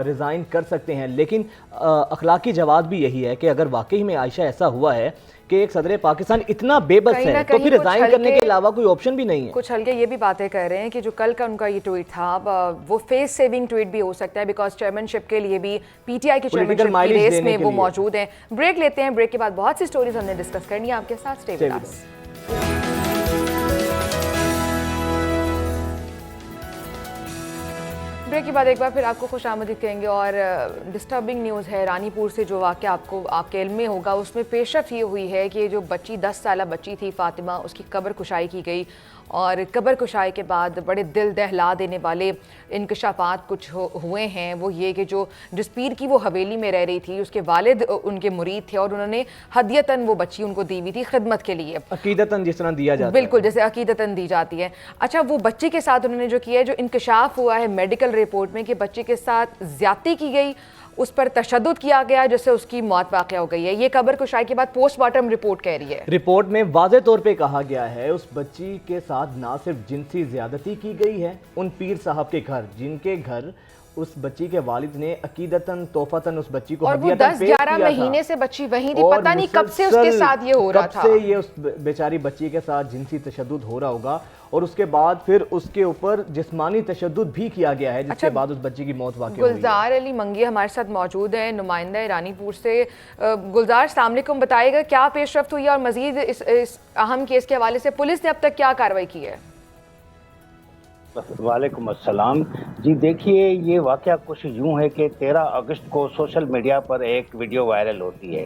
ریزائن کر سکتے ہیں، لیکن اخلاقی جواب بھی یہی ہے کہ اگر واقعی میں عائشہ ایسا ہوا ہے کہ ایک صدر پاکستان اتنا بے بس ہے تو پھر ریزائن کرنے کے علاوہ کوئی آپشن بھی نہیں ہے۔ کچھ ہلکے یہ بھی باتیں کر رہے ہیں کہ جو کل کا ان کا یہ ٹویٹ تھا وہ فیس سیونگ ٹویٹ بھی ہو سکتا ہے، بیکاز چیئرمین شپ کے لیے بھی پی ٹی آئی کی چیئرمین شپ کی ریس میں وہ موجود ہیں۔ بریک لیتے ہیں، بریک کے بعد بہت سی سٹوریز ہم نے ڈسکس کرنی ہے آپ کے ساتھ، اسٹے ود اس۔ بریک کے بعد ایک بار پھر آپ کو خوش آمدید کہیں گے، اور ڈسٹربنگ نیوز ہے رانی پور سے جو واقعہ آپ کے علم میں ہوگا، اس میں پیش رفت یہ ہوئی ہے کہ جو بچی 10 سالہ بچی تھی فاطمہ، اس کی قبر کشائی کی گئی، اور قبر کشائی کے بعد بڑے دل دہلا دینے والے انکشافات کچھ ہوئے ہیں۔ وہ یہ کہ جو جس پیر کی وہ حویلی میں رہ رہی تھی اس کے والد ان کے مرید تھے، اور انہوں نے ہدیتاً وہ بچی ان کو دی ہوئی تھی خدمت کے لیے، عقیدتاً جس طرح دیا جاتا ہے، بالکل جیسے عقیدتاً دی جاتی ہے۔ اچھا وہ بچی کے ساتھ انہوں نے جو کیا ہے، جو انکشاف ہوا ہے میڈیکل رپورٹ میں کہ بچے کے ساتھ زیادتی کی گئی، اس پر تشدد کیا گیا جس سے اس کی موت واقع ہو گئی ہے، یہ قبر کشائی کے بعد پوسٹ مارٹم رپورٹ کہہ رہی ہے۔ رپورٹ میں واضح طور پہ کہا گیا ہے اس بچی کے ساتھ نہ صرف جنسی زیادتی کی گئی ہے، ان پیر صاحب کے گھر جن کے گھر اس بچی کے والد نے عقیدتاً توفاتاً اس بچی کو ہدیتاً پیش کیا تھا، اور 10-11 مہینے سے بچی وہیں تھی، پتہ نہیں کب سے اس کے ساتھ یہ ہو رہا تھا، کب سے یہ اس بیچاری بچی کے ساتھ جنسی تشدد ہو رہا ہوگا، اور اس کے بعد پھر اس کے اوپر جسمانی تشدد بھی کیا گیا ہے، جس کے بعد اس بچی کی موت واقع ہوئی ہے۔ گلزار علی منگی ہمارے ساتھ موجود ہیں، نمائندہ رانی پور سے۔ گلزار السلام علیکم، بتائے گا کیا پیش رفت ہوئی اور مزید اس اہم کیس کے حوالے سے پولیس نے اب تک کیا کارروائی کی ہے؟ وعلیکم السلام جی، دیکھیے یہ واقعہ کچھ یوں ہے کہ 13 اگست کو سوشل میڈیا پر ایک ویڈیو وائرل ہوتی ہے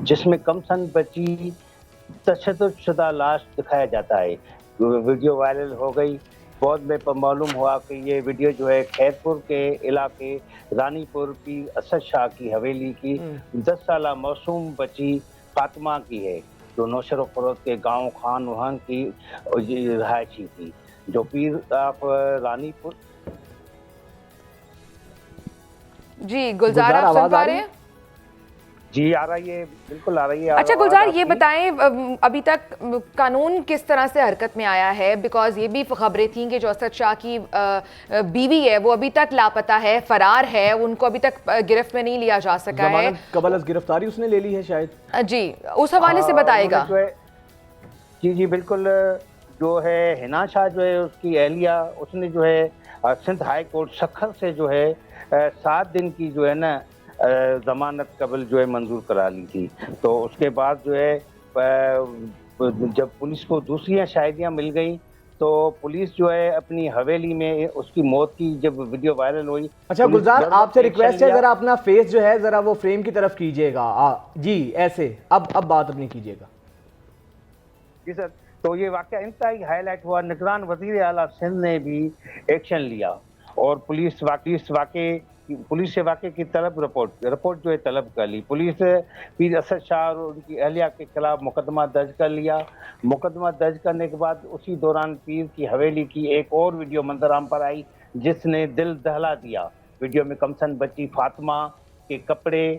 جس میں کم سن بچی تشدد شدہ لاش دکھایا جاتا ہے۔ ویڈیو وائرل ہو گئی بعد میں معلوم ہوا کہ یہ ویڈیو جو ہے خیرپور کے علاقے رانی پور کی اسد شاہ کی حویلی کی 10 سالہ معصوم بچی فاطمہ کی ہے، جو نوشہر و فروخت کے گاؤں خان وہن کی رہائشی تھی، جو پیر آپ رانی پور۔ جی گلزار آپ سن پا رہے ہیں؟ جی آ رہی ہے، بالکل آ رہی ہے۔ اچھا گلزار یہ بتائیں ابھی تک قانون کس طرح سے حرکت میں آیا ہے؟ بیکاز یہ بھی خبریں تھیں کہ جو اسد شاہ کی بیوی ہے وہ ابھی تک لاپتہ ہے، فرار ہے، ان کو ابھی تک گرفت میں نہیں لیا جا سکا ہے۔ قبل از گرفتاری اس نے لے لی ہے شاید؟ جی اس حوالے سے بتائے گا۔ جی بالکل، جو ہے حنا شاہ جو ہے اس کی اہلیہ، اس نے جو ہے سندھ ہائی کورٹ سکھر سے جو ہے 7 دن کی جو ہے نا ضمانت قبل جو ہے منظور کرا لی تھی۔ تو اس کے بعد جو ہے جب پولیس کو دوسری شاہدیاں مل گئیں تو پولیس جو ہے اپنی حویلی میں اس کی موت کی جب ویڈیو وائرل ہوئی۔ اچھا گلزار آپ سے ریکویسٹ ہے ذرا اپنا فیس جو ہے ذرا وہ فریم کی طرف کیجئے گا، جی ایسے اب بات اپنی کیجئے گا۔ جی سر، تو یہ واقعہ انتہائی ہائی لائٹ ہوا، نگران وزیر اعلیٰ سندھ نے بھی ایکشن لیا اور پولیس سے واقعے کی رپورٹ جو ہے طلب کر لی۔ پولیس پیر اسد شاہ اور ان کی اہلیہ کے خلاف مقدمہ درج کر لیا۔ مقدمہ درج کرنے کے بعد اسی دوران پیر کی حویلی کی ایک اور ویڈیو منظر عام پر آئی جس نے دل دہلا دیا۔ ویڈیو میں کمسن بچی فاطمہ کے کپڑے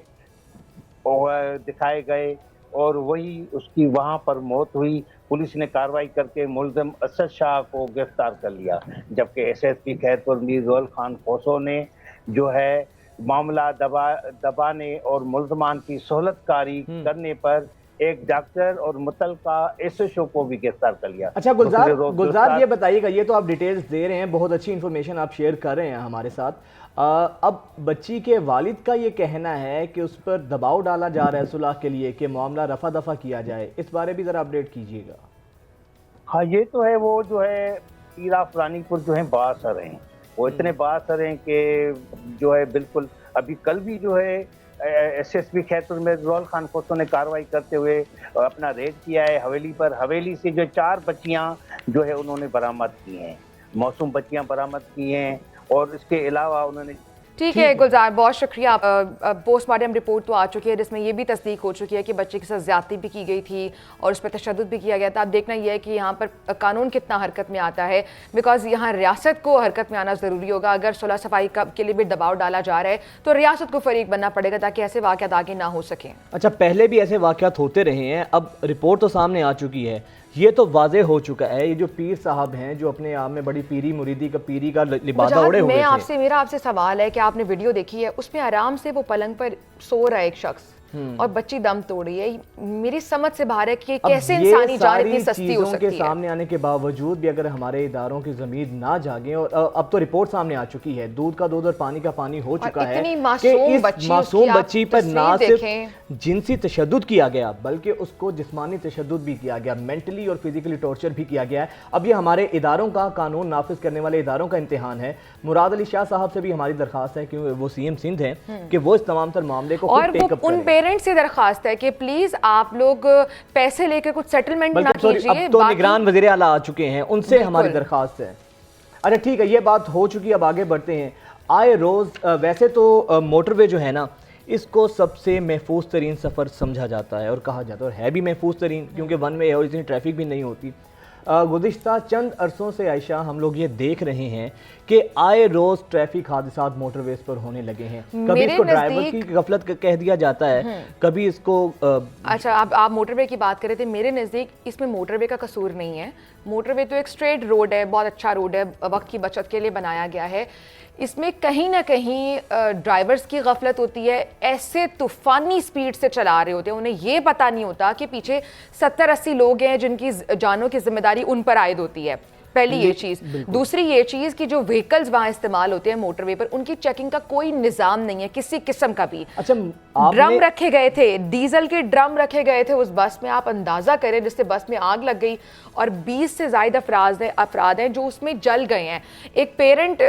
دکھائے گئے اور وہی اس کی وہاں پر موت ہوئی۔ پولیس نے کارروائی کر کے ملزم اسد شاہ کو گرفتار کر لیا، جبکہ ایس ایس پی خیرپور میر رول خان کھوسو نے جو ہے معاملہ دبانے اور ملزمان کی سہولت کاری کرنے پر ایک ڈاکٹر اور متعلقہ ایس ایچ او کو بھی گرفتار کر لیا۔ اچھا گلزار یہ بتائیے گا، یہ تو آپ ڈیٹیلز دے رہے ہیں، بہت اچھی انفارمیشن آپ شیئر کر رہے ہیں ہمارے ساتھ۔ اب بچی کے والد کا یہ کہنا ہے کہ اس پر دباؤ ڈالا جا رہا ہے صلح کے لیے کہ معاملہ رفع دفع کیا جائے، اس بارے بھی ذرا اپڈیٹ کیجیے گا۔ ہاں یہ تو ہے، وہ جو ہے پیر آف رانی پور جو ہیں بااثر ہیں، وہ اتنے بااثر ہیں کہ جو ہے بالکل ابھی کل بھی جو ہے ایس ایس پی خیرپور میں رول خان کھوسو نے کارروائی کرتے ہوئے اپنا ریڈ کیا ہے حویلی پر۔ حویلی سے جو 4 بچیاں جو ہے انہوں نے برآمد کی ہیں، معصوم بچیاں برآمد کی ہیں، اور اس کے علاوہ انہوں نے ٹھیک ہے گلزار، بہت شکریہ۔ پوسٹ مارٹم رپورٹ تو آ چکی ہے جس میں یہ بھی تصدیق ہو چکی ہے کہ بچے کے ساتھ زیادتی بھی کی گئی تھی اور اس پہ تشدد بھی کیا گیا تھا۔ اب دیکھنا یہ ہے کہ یہاں پر قانون کتنا حرکت میں آتا ہے، بیکاز یہاں ریاست کو حرکت میں آنا ضروری ہوگا۔ اگر صلح صفائی کے لیے بھی دباؤ ڈالا جا رہا ہے تو ریاست کو فریق بننا پڑے گا تاکہ ایسے واقعات آگے نہ ہو سکیں۔ اچھا پہلے بھی ایسے واقعات ہوتے رہے ہیں، اب رپورٹ تو سامنے آ چکی ہے، یہ تو واضح ہو چکا ہے، یہ جو پیر صاحب ہیں جو اپنے آپ میں بڑی پیری پیری کا لبادہ اوڑے ہوئے تھے۔ میرا آپ سے سوال ہے کہ آپ نے ویڈیو دیکھی ہے، اس میں آرام سے وہ پلنگ پر سو رہا ہے ایک شخص اور بچی دم توڑ رہی ہے، میری سمجھ سے باہر ہے کہ کیسے انسانی جان اتنی سستی ہو سکتی ہے۔ کے سامنے آنے کے باوجود بھی اگر ہمارے اداروں کی ضمیر نہ جاگیں، اور اب تو رپورٹ سامنے آ چکی ہے، دودھ کا دودھ اور پانی کا پانی ہو چکا ہے کہ اس معصوم بچی پر نہ صرف جنسی تشدد کیا گیا بلکہ اس کو جسمانی تشدد بھی کیا گیا، مینٹلی اور فزیکلی ٹارچر بھی کیا گیا ہے۔ اب یہ ہمارے اداروں کا، قانون نافذ کرنے والے اداروں کا امتحان ہے۔ مراد علی شاہ صاحب سے بھی ہماری درخواست ہے کہ وہ سی ایم سندھ ہیں کہ وہ اس تمام تر معاملے کو خود ٹیک اپ کریں۔ پیرنٹس سے درخواست ہے کہ پلیز آپ لوگ پیسے لے کے کچھ سیٹلمنٹ نہ کیجئے۔ اب تو نگران وزیر اعلیٰ آ چکے ہیں، ان سے ہماری درخواست ہے۔ اچھا ٹھیک ہے، یہ بات ہو چکی، اب آگے بڑھتے ہیں۔ آئے روز ویسے تو موٹر وے جو ہے نا، اس کو سب سے محفوظ ترین سفر سمجھا جاتا ہے اور کہا جاتا ہے، اور ہے بھی محفوظ ترین کیونکہ ون وے ہے اور اتنی ٹریفک بھی نہیں ہوتی۔ گزشتہ چند عرصوں سے عائشہ ہم لوگ یہ دیکھ رہے ہیں کہ آئے روز ٹریفک حادثات موٹر ویز پر ہونے لگے ہیں، کبھی اس کو ڈرائیور کی غفلت کہہ دیا جاتا ہے، کبھی اس کو اچھا آپ موٹر وے کی بات کر رہے تھے، میرے نزدیک اس میں موٹر وے کا قصور نہیں ہے۔ موٹر وے تو ایک اسٹریٹ روڈ ہے، بہت اچھا روڈ ہے، وقت کی بچت کے لیے بنایا گیا ہے۔ اس میں کہیں نہ کہیں ڈرائیورز کی غفلت ہوتی ہے، ایسے طوفانی سپیڈ سے چلا رہے ہوتے ہیں، انہیں یہ پتہ نہیں ہوتا کہ پیچھے 70-80 لوگ ہیں جن کی جانوں کی ذمہ داری ان پر عائد ہوتی ہے۔ پہلی یہ چیز، دوسری یہ چیز کہ جو وہیکلز وہاں استعمال ہوتے ہیں موٹر وے پر، ان کی چیکنگ کا کوئی نظام نہیں ہے کسی قسم کا بھی۔ اچھا ڈرم رکھے گئے تھے، ڈیزل کے ڈرم رکھے گئے تھے اس بس میں، آپ اندازہ کریں جس سے بس میں آگ لگ گئی اور 20 سے زائد افراد ہیں جو اس میں جل گئے ہیں۔ ایک پیرنٹ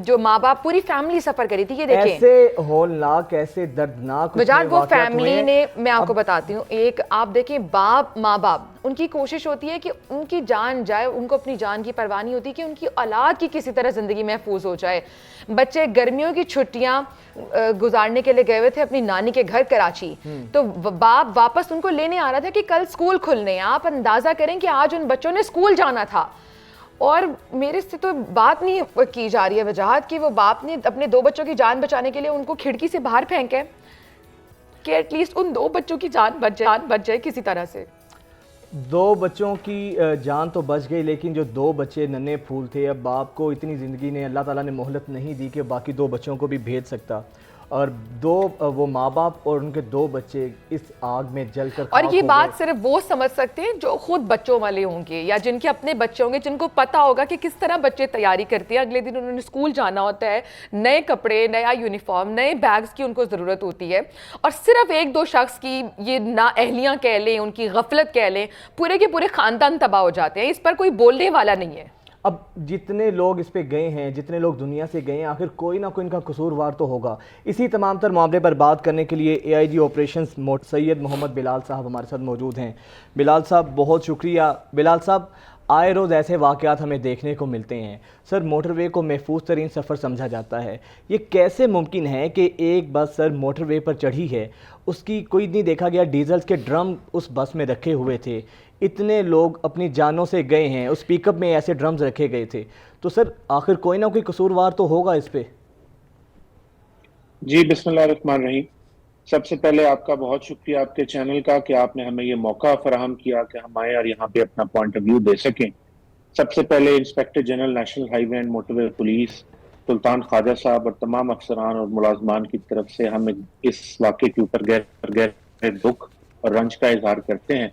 جو ماں باپ پوری فیملی سفر کری تھی، یہ دیکھیں ایسے ہولناک، ایسے دردناک وجاد وہ فیملی نے، میں آپ کو بتاتی ہوں، ایک آپ دیکھیں باپ ماں باپ ان کی کوشش ہوتی ہے کہ ان کی جان جائے, ان کو اپنی جان کی پرواہ نہیں ہوتی کہ ان کی اولاد کی کسی طرح زندگی محفوظ ہو جائے. بچے گرمیوں کی چھٹیاں گزارنے کے لیے گئے ہوئے تھے اپنی نانی کے گھر کراچی, تو باپ واپس ان کو لینے آ رہا تھا کہ کل اسکول کھلنے ہیں. آپ اندازہ کریں کہ آج ان بچوں نے اسکول جانا تھا, اور میرے سے تو بات نہیں کی جا رہی ہے وجاہت کہ وہ باپ نے اپنے 2 بچوں کی جان بچانے کے لیے ان کو کھڑکی سے باہر پھینکے کہ ایٹ لیسٹ ان 2 بچوں کی جان بچ جائے کسی طرح سے. 2 بچوں کی جان تو بچ گئی, لیکن جو 2 بچے ننھے پھول تھے, اب باپ کو اتنی زندگی نے اللہ تعالیٰ نے مہلت نہیں دی کہ باقی 2 بچوں کو بھی بھیج سکتا, اور 2 وہ ماں باپ اور ان کے 2 بچے اس آگ میں جل کر اور یہ بات صرف وہ سمجھ سکتے ہیں جو خود بچوں والے ہوں گے یا جن کے اپنے بچے ہوں گے, جن کو پتا ہوگا کہ کس طرح بچے تیاری کرتے ہیں. اگلے دن انہوں نے اسکول جانا ہوتا ہے, نئے کپڑے, نیا یونیفارم, نئے بیگز کی ان کو ضرورت ہوتی ہے, اور صرف 1-2 شخص کی یہ نااہلیاں کہہ لیں, ان کی غفلت کہہ لیں, پورے کے پورے خاندان تباہ ہو جاتے ہیں. اس پر کوئی بولنے والا نہیں ہے. اب جتنے لوگ اس پہ گئے ہیں, جتنے لوگ دنیا سے گئے ہیں, آخر کوئی نہ کوئی ان کا قصوروار تو ہوگا. اسی تمام تر معاملے پر بات کرنے کے لیے AIG آپریشنز سید محمد بلال صاحب ہمارے ساتھ موجود ہیں. بلال صاحب بہت شکریہ. بلال صاحب, آئے روز ایسے واقعات ہمیں دیکھنے کو ملتے ہیں. سر, موٹر وے کو محفوظ ترین سفر سمجھا جاتا ہے, یہ کیسے ممکن ہے کہ ایک بس سر موٹر وے پر چڑھی ہے, اس کی کوئی نہیں دیکھا گیا, ڈیزل کے ڈرم اس بس میں رکھے ہوئے تھے, اتنے لوگ اپنی جانوں سے گئے ہیں, اس پک اپ میں ایسے ڈرمز رکھے گئے تھے, تو سر آخر کوئی نہ کوئی قصوروار تو ہوگا اس پہ. جی بسم اللہ الرحمن الرحیم. سب سے پہلے آپ کا بہت شکریہ آپ کے چینل کا کہ آپ نے ہمیں یہ موقع فراہم کیا کہ ہم آئیں اور یہاں پہ اپنا پوائنٹ آف ویو دے سکیں. سب سے پہلے inspector general national highway and motorway police Sultan Khawaja Sahib اور تمام افسران اور ملازمان کی طرف سے ہم اس واقعے کے اوپر گہرے دکھ اور رنج کا اظہار کرتے ہیں.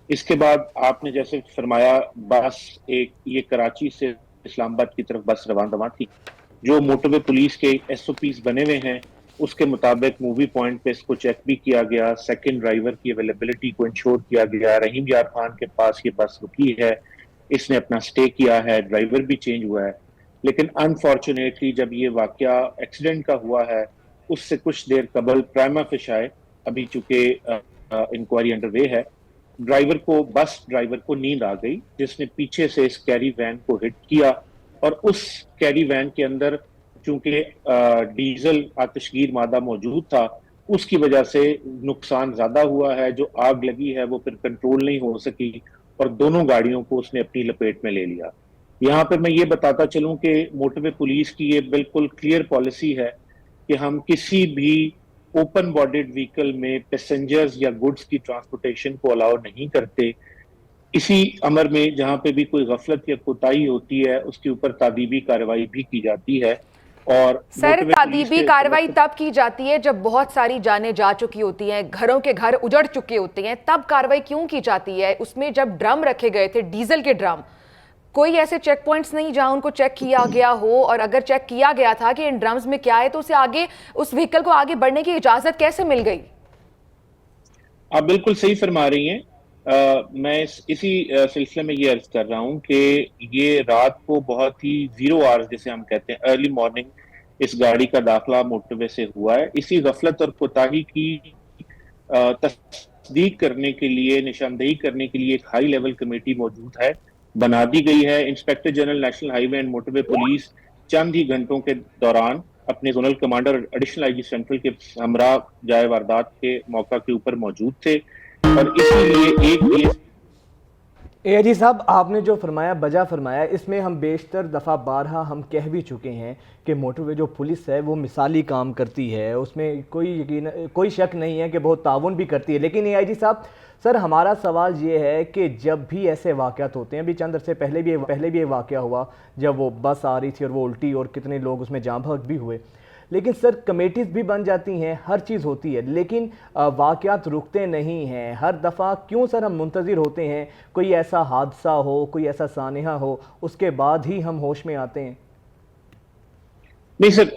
اس کے بعد آپ نے جیسے فرمایا, بس یہ کراچی سے اسلام آباد کی طرف بس رواں تھی. جو موٹر وے پولیس کے SOPs بنے ہوئے ہیں اس کے مطابق مووی پوائنٹ پہ اس کو چیک بھی کیا گیا, سیکنڈ ڈرائیور کی اویلیبلٹی کو انشور کیا گیا. رحیم یار خان کے پاس یہ بس رکی ہے, اس نے اپنا سٹے کیا ہے, ڈرائیور بھی چینج ہوا ہے. لیکن انفارچونیٹلی جب یہ واقعہ ایکسیڈنٹ کا ہوا ہے اس سے کچھ دیر قبل پرائما فیشائے, ابھی چونکہ انکوائری انڈر وے ہے, بس ڈرائیور کو نیند آ گئی, جس نے پیچھے سے اس کیری وین کو ہٹ کیا, اور اس کیری وین کے اندر چونکہ ڈیزل آتشگیر مادہ موجود تھا, اس کی وجہ سے نقصان زیادہ ہوا ہے. جو آگ لگی ہے وہ پھر کنٹرول نہیں ہو سکی اور دونوں گاڑیوں کو اس نے اپنی لپیٹ میں لے لیا. یہاں پہ میں یہ بتاتا چلوں کہ موٹر وے پولیس کی یہ بالکل کلیئر پالیسی ہے کہ ہم کسی بھی اوپن باڈیڈ وہیکل میں پیسنجرز یا گڈز کی ٹرانسپورٹیشن کو الاؤ نہیں کرتے. اسی امر میں جہاں پہ بھی کوئی غفلت یا کوتاہی ہوتی ہے اس کے اوپر تعدیبی کارروائی بھی کی جاتی ہے. اور سر, تعدیبی کارروائی تب کی جاتی ہے جب بہت ساری جانیں جا چکی ہوتی ہیں, گھروں کے گھر اجڑ چکے ہوتے ہیں, تب کارروائی کیوں کی جاتی ہے؟ اس میں جب ڈرم رکھے گئے تھے, ڈیزل کے ڈرم, کوئی ایسے چیک پوائنٹس نہیں جہاں ان کو چیک کیا گیا ہو, اور اگر چیک کیا گیا تھا کہ ان ڈرمز میں کیا ہے تو اسے آگے اس وہیکل کو آگے بڑھنے کی اجازت کیسے مل گئی؟ آپ بالکل صحیح فرما رہی ہیں. میں اسی سلسلے میں یہ عرض کر رہا ہوں کہ یہ رات کو بہت ہی 0 hours جسے ہم کہتے ہیں ارلی مارننگ اس گاڑی کا داخلہ موٹر وے سے ہوا ہے. اسی غفلت اور کوتاہی کی تصدیق کرنے کے لیے, نشاندہی کرنے کے لیے ایک ہائی لیول کمیٹی موجود ہے, بنا دی گئی ہے. Inspector general national highway and motorway police چند ہی گھنٹوں کے دوران اپنے zonal commander additional IG central کے ہمراہ جائے واردات کے موقع کے اوپر موجود تھے, اور اسی لیے ایک AIG صاحب, آپ نے جو فرمایا بجا فرمایا. اس میں ہم بیشتر دفعہ بارہا ہم کہہ بھی چکے ہیں کہ موٹر وے جو پولیس ہے وہ مثالی کام کرتی ہے, اس میں کوئی شک نہیں ہے کہ بہت تعاون بھی کرتی ہے. لیکن AIG صاحب, سر ہمارا سوال یہ ہے کہ جب بھی ایسے واقعات ہوتے ہیں, ابھی چند عرصے پہلے بھی یہ واقعہ ہوا جب وہ بس آ رہی تھی اور وہ الٹی اور کتنے لوگ اس میں جاں بحق بھی ہوئے, لیکن سر کمیٹیز بھی بن جاتی ہیں, ہر چیز ہوتی ہے, لیکن واقعات رکتے نہیں ہیں. ہر دفعہ کیوں سر ہم منتظر ہوتے ہیں کوئی ایسا حادثہ ہو, کوئی ایسا سانحہ ہو, اس کے بعد ہی ہم ہوش میں آتے ہیں؟ نہیں سر,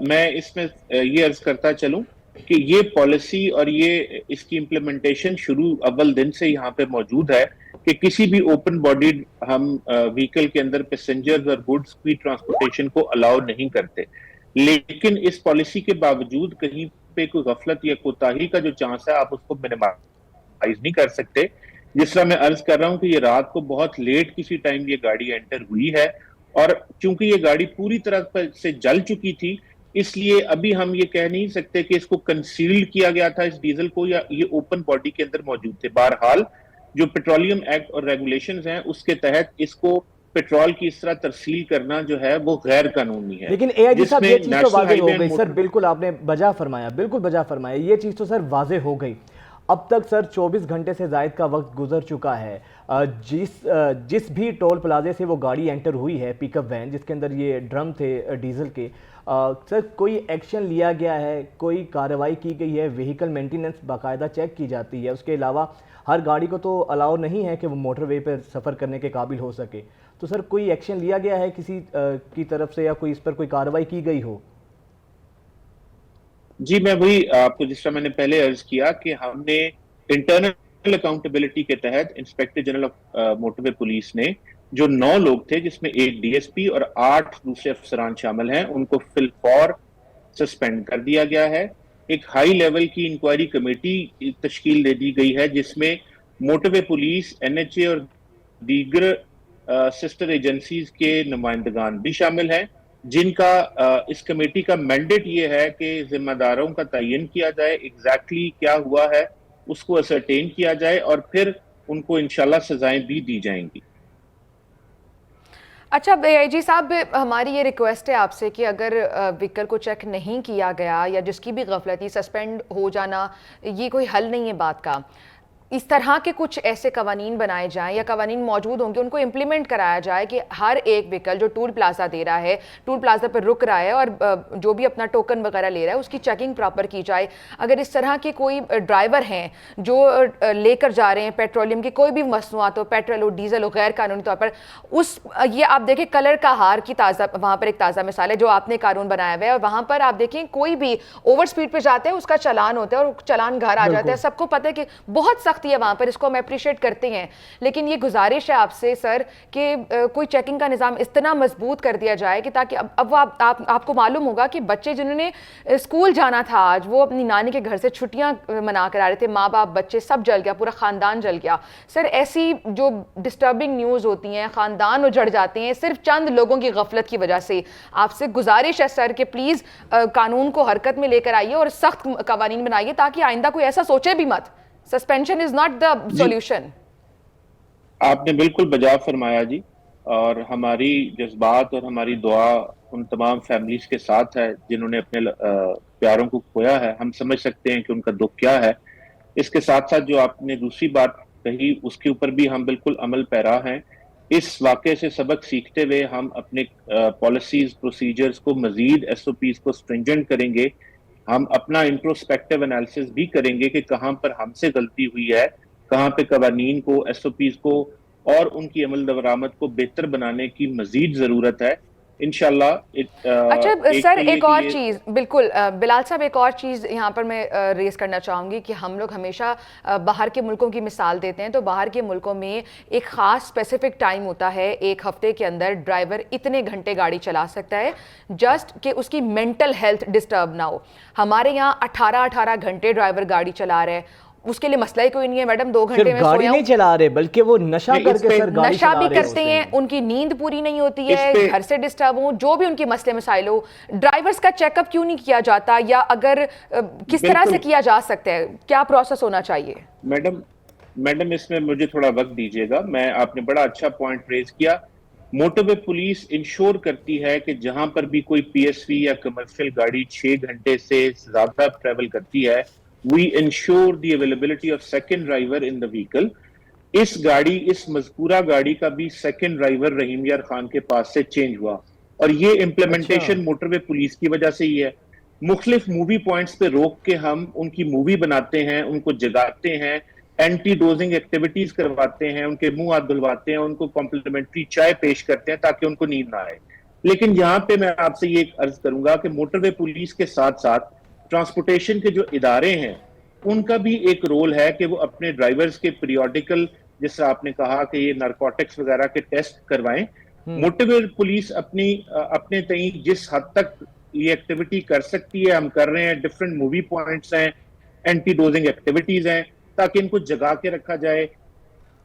میں اس میں یہ عرض کرتا چلوں کہ یہ پالیسی اور یہ اس کی امپلیمنٹیشن شروع اول دن سے یہاں پہ موجود ہے کہ کسی بھی اوپن باڈیڈ ہم وہیکل کے اندر پیسنجرز اور گڈز کی ٹرانسپورٹیشن کو الاؤ نہیں کرتے. لیکن اس پالیسی کے باوجود کہیں پہ کوئی غفلت یا کوتاہی کا جو چانس ہے آپ اس کو منیمائز نہیں کر سکتے, جس طرح میں عرض کر رہا ہوں کہ یہ رات کو بہت لیٹ کسی ٹائم یہ گاڑی انٹر ہوئی ہے، اور چونکہ یہ گاڑی پوری طرح سے جل چکی تھی، اس لیے ابھی ہم یہ کہہ نہیں سکتے کہ اس کو کنسیلڈ کیا گیا تھا اس ڈیزل کو، یا یہ اوپن باڈی کے اندر موجود تھے. بہرحال جو پیٹرولیم ایکٹ اور ریگولیشنز ہیں اس کے تحت اس کو پیٹرول کی اس طرح ترسیل کرنا جو ہے وہ غیر قانونی ہے. لیکن اے آئی جی صاحب یہ چیز تو واضح ہو گئی سر، بالکل آپ نے بجا فرمایا، بالکل بجا فرمایا، یہ چیز تو سر واضح ہو گئی. اب تک سر 24 گھنٹے سے زائد کا وقت گزر چکا ہے. جس بھی ٹول پلازے سے وہ گاڑی انٹر ہوئی ہے، پک اپ وین جس کے اندر یہ ڈرم تھے ڈیزل کے، سر کوئی ایکشن لیا گیا ہے، کوئی کارروائی کی گئی ہے؟ وہیکل مینٹیننس باقاعدہ چیک کی جاتی ہے؟ اس کے علاوہ ہر گاڑی کو تو الاؤ نہیں ہے کہ وہ موٹر وے پر سفر کرنے کے قابل ہو سکے، تو سر کوئی ایکشن لیا گیا ہے کسی کی طرف سے، یا کوئی اس پر کوئی کارروائی کی گئی ہو؟ جی میں وہی آپ کو جس طرح میں نے پہلے عرض کیا کہ ہم نے انٹرنل اکاؤنٹیبلٹی کے تحت inspector general of motor way police نے جو 9 لوگ تھے، جس میں ایک ڈی ایس پی اور 8 دوسرے افسران شامل ہیں، ان کو فی الفور سسپینڈ کر دیا گیا ہے. ایک ہائی لیول کی انکوائری کمیٹی تشکیل دے دی گئی ہے جس میں motorway police, N H A اور دیگر سسٹر ایجنسیز کے نمائندگان بھی شامل ہیں، جن کا اس کمیٹی کا مینڈیٹ یہ ہے کہ ذمہ داروں کا تعین کیا جائے، ایگزیکٹلی کیا ہوا ہے اس کو اسرٹین کیا جائے، اور پھر ان کو انشاءاللہ سزائیں بھی دی جائیں گی. اچھا اے آئی جی صاحب، ہماری یہ ریکویسٹ ہے آپ سے کہ اگر وہیکل کو چیک نہیں کیا گیا یا جس کی بھی غفلتی، سسپینڈ ہو جانا یہ کوئی حل نہیں ہے بات کا. اس طرح کے کچھ ایسے قوانین بنائے جائیں یا قوانین موجود ہوں گے ان کو امپلیمنٹ کرایا جائے کہ ہر ایک وہیکل جو ٹول پلازا دے رہا ہے، ٹول پلازا پر رک رہا ہے اور جو بھی اپنا ٹوکن وغیرہ لے رہا ہے اس کی چیکنگ پراپر کی جائے. اگر اس طرح کے کوئی ڈرائیور ہیں جو لے کر جا رہے ہیں پیٹرولیم کی کوئی بھی مصنوعات ہو، پیٹرول ہو، ڈیزل ہو، غیر قانونی طور پر، یہ آپ دیکھیں کلر کا ہار کی تازہ وہاں پر ایک تازہ مثال ہے جو آپ نے قانون بنایا ہوا ہے، اور وہاں پر آپ دیکھیں کوئی بھی اوور سپیڈ پہ جاتے ہیں اس کا چلان ہوتا ہے اور چلان گھر آ جاتا ہے. سب کو پتہ ہے کہ بہت سختی ہے وہاں پر، اس کو ہم اپریشیٹ کرتے ہیں، لیکن یہ گزارش ہے آپ سے سر کہ کوئی چیکنگ کا نظام اتنا مضبوط کر دیا جائے کہ تاکہ اب آپ کو معلوم ہوگا کہ بچے جنہوں نے اسکول جانا تھا آج، وہ اپنی نانی کے گھر سے چھٹیاں منا کر آ رہے تھے، ماں باپ بچے سب جل گیا، پورا خاندان جل گیا. سر ایسی جو ڈسٹربنگ نیوز ہوتی ہیں، خاندان اجڑ جاتے ہیں صرف چند لوگوں کی غفلت کی وجہ سے. آپ سے گزارش ہے سر کہ پلیز قانون کو حرکت میں لے کر آئیے اور سخت قوانین بنائیے تاکہ آئندہ کوئی ایسا سوچے بھی مت. Suspension is not the solution. آپ نے بالکل بجا فرمایا جی، اور ہماری جذبات اور ہماری دعا ان تمام فیملیز کے ساتھ ہے جنہوں نے اپنے پیاروں کو کھویا ہے. ہم سمجھ سکتے ہیں کہ ان کا دکھ کیا ہے. اس کے ساتھ ساتھ جو آپ نے دوسری بات کہی اس کے اوپر بھی ہم بالکل عمل پیرا ہیں. اس واقعے سے سبق سیکھتے ہوئے ہم اپنے پالیسیز، پروسیجرز کو مزید ایس او پیز کو سٹرنجنٹ کریں گے. ہم اپنا انٹروسپیکٹیو انالیسس بھی کریں گے کہ کہاں پر ہم سے غلطی ہوئی ہے، کہاں پہ قوانین کو، ایس او پیز کو اور ان کی عمل درآمد کو بہتر بنانے کی مزید ضرورت ہے انشاءاللہ. اچھا سر ایک اور چیز، بالکل بلال صاحب ایک اور چیز یہاں پر میں ریز کرنا چاہوں گی کہ ہم لوگ ہمیشہ باہر کے ملکوں کی مثال دیتے ہیں، تو باہر کے ملکوں میں ایک خاص اسپیسیفک ٹائم ہوتا ہے، ایک ہفتے کے اندر ڈرائیور اتنے گھنٹے گاڑی چلا سکتا ہے جسٹ کہ اس کی مینٹل ہیلتھ ڈسٹرب نہ ہو. ہمارے یہاں 18 گھنٹے ڈرائیور گاڑی چلا رہے ہیں، اس کے لیے مسئلہ ہی کوئی نہیں ہے میڈم، 2 گھنٹے میں گاڑی نہیں چلا رہے بلکہ وہ نشہ کر کے سر گاڑی نشہ بھی کرتے ہیں، ان کی نیند پوری نہیں ہوتی ہے، گھر سے ڈسٹرب ہوں، جو بھی ان کے مسئلے مسائل ہو. ڈرائیورز کا چیک اپ کیوں نہیں کیا جاتا، یا اگر کس طرح سے کیا جا سکتا ہے، کیا پروسیس ہونا چاہیے؟ میڈم اس میں مجھے تھوڑا وقت دیجیے گا. آپ نے بڑا اچھا پوائنٹ ریز کیا. موٹر وے پولیس انشور کرتی ہے کہ جہاں پر بھی کوئی پی ایس وی یا کمرشل گاڑی 6 گھنٹے سے زیادہ ٹریول کرتی ہے، we ensure the availability of second driver in the vehicle. اس مذکورہ گاڑی کا بھی سیکنڈ ڈرائیور رحیم یار خان کے پاس سے چینج ہوا، اور یہ امپلیمنٹیشن موٹر وے پولیس کی وجہ سے ہی ہے. مختلف مووی پوائنٹس پہ روک کے ہم ان کی مووی بناتے ہیں، ان کو جگاتے ہیں، اینٹی ڈوزنگ ایکٹیویٹیز کرواتے ہیں، ان کے منہ ہاتھ دھلواتے ہیں، ان کو کمپلیمنٹری چائے پیش کرتے ہیں تاکہ ان کو نیند نہ آئے. لیکن یہاں پہ میں آپ سے یہ عرض کروں گا کہ موٹر وے پولیس کے ساتھ ساتھ ٹرانسپورٹیشن کے جو ادارے ہیں ان کا بھی ایک رول ہے کہ وہ اپنے ڈرائیورز کے پیریوڈیکل، جس طرح آپ نے کہا کہ یہ نارکوٹکس وغیرہ کے ٹیسٹ کروائیں. موٹر وے پولیس اپنے تئیں جس حد تک یہ ایکٹیویٹی کر سکتی ہے ہم کر رہے ہیں. ڈفرنٹ مووی پوائنٹس ہیں، اینٹی ڈوزنگ ایکٹیویٹیز ہیں تاکہ ان کو جگا کے رکھا جائے.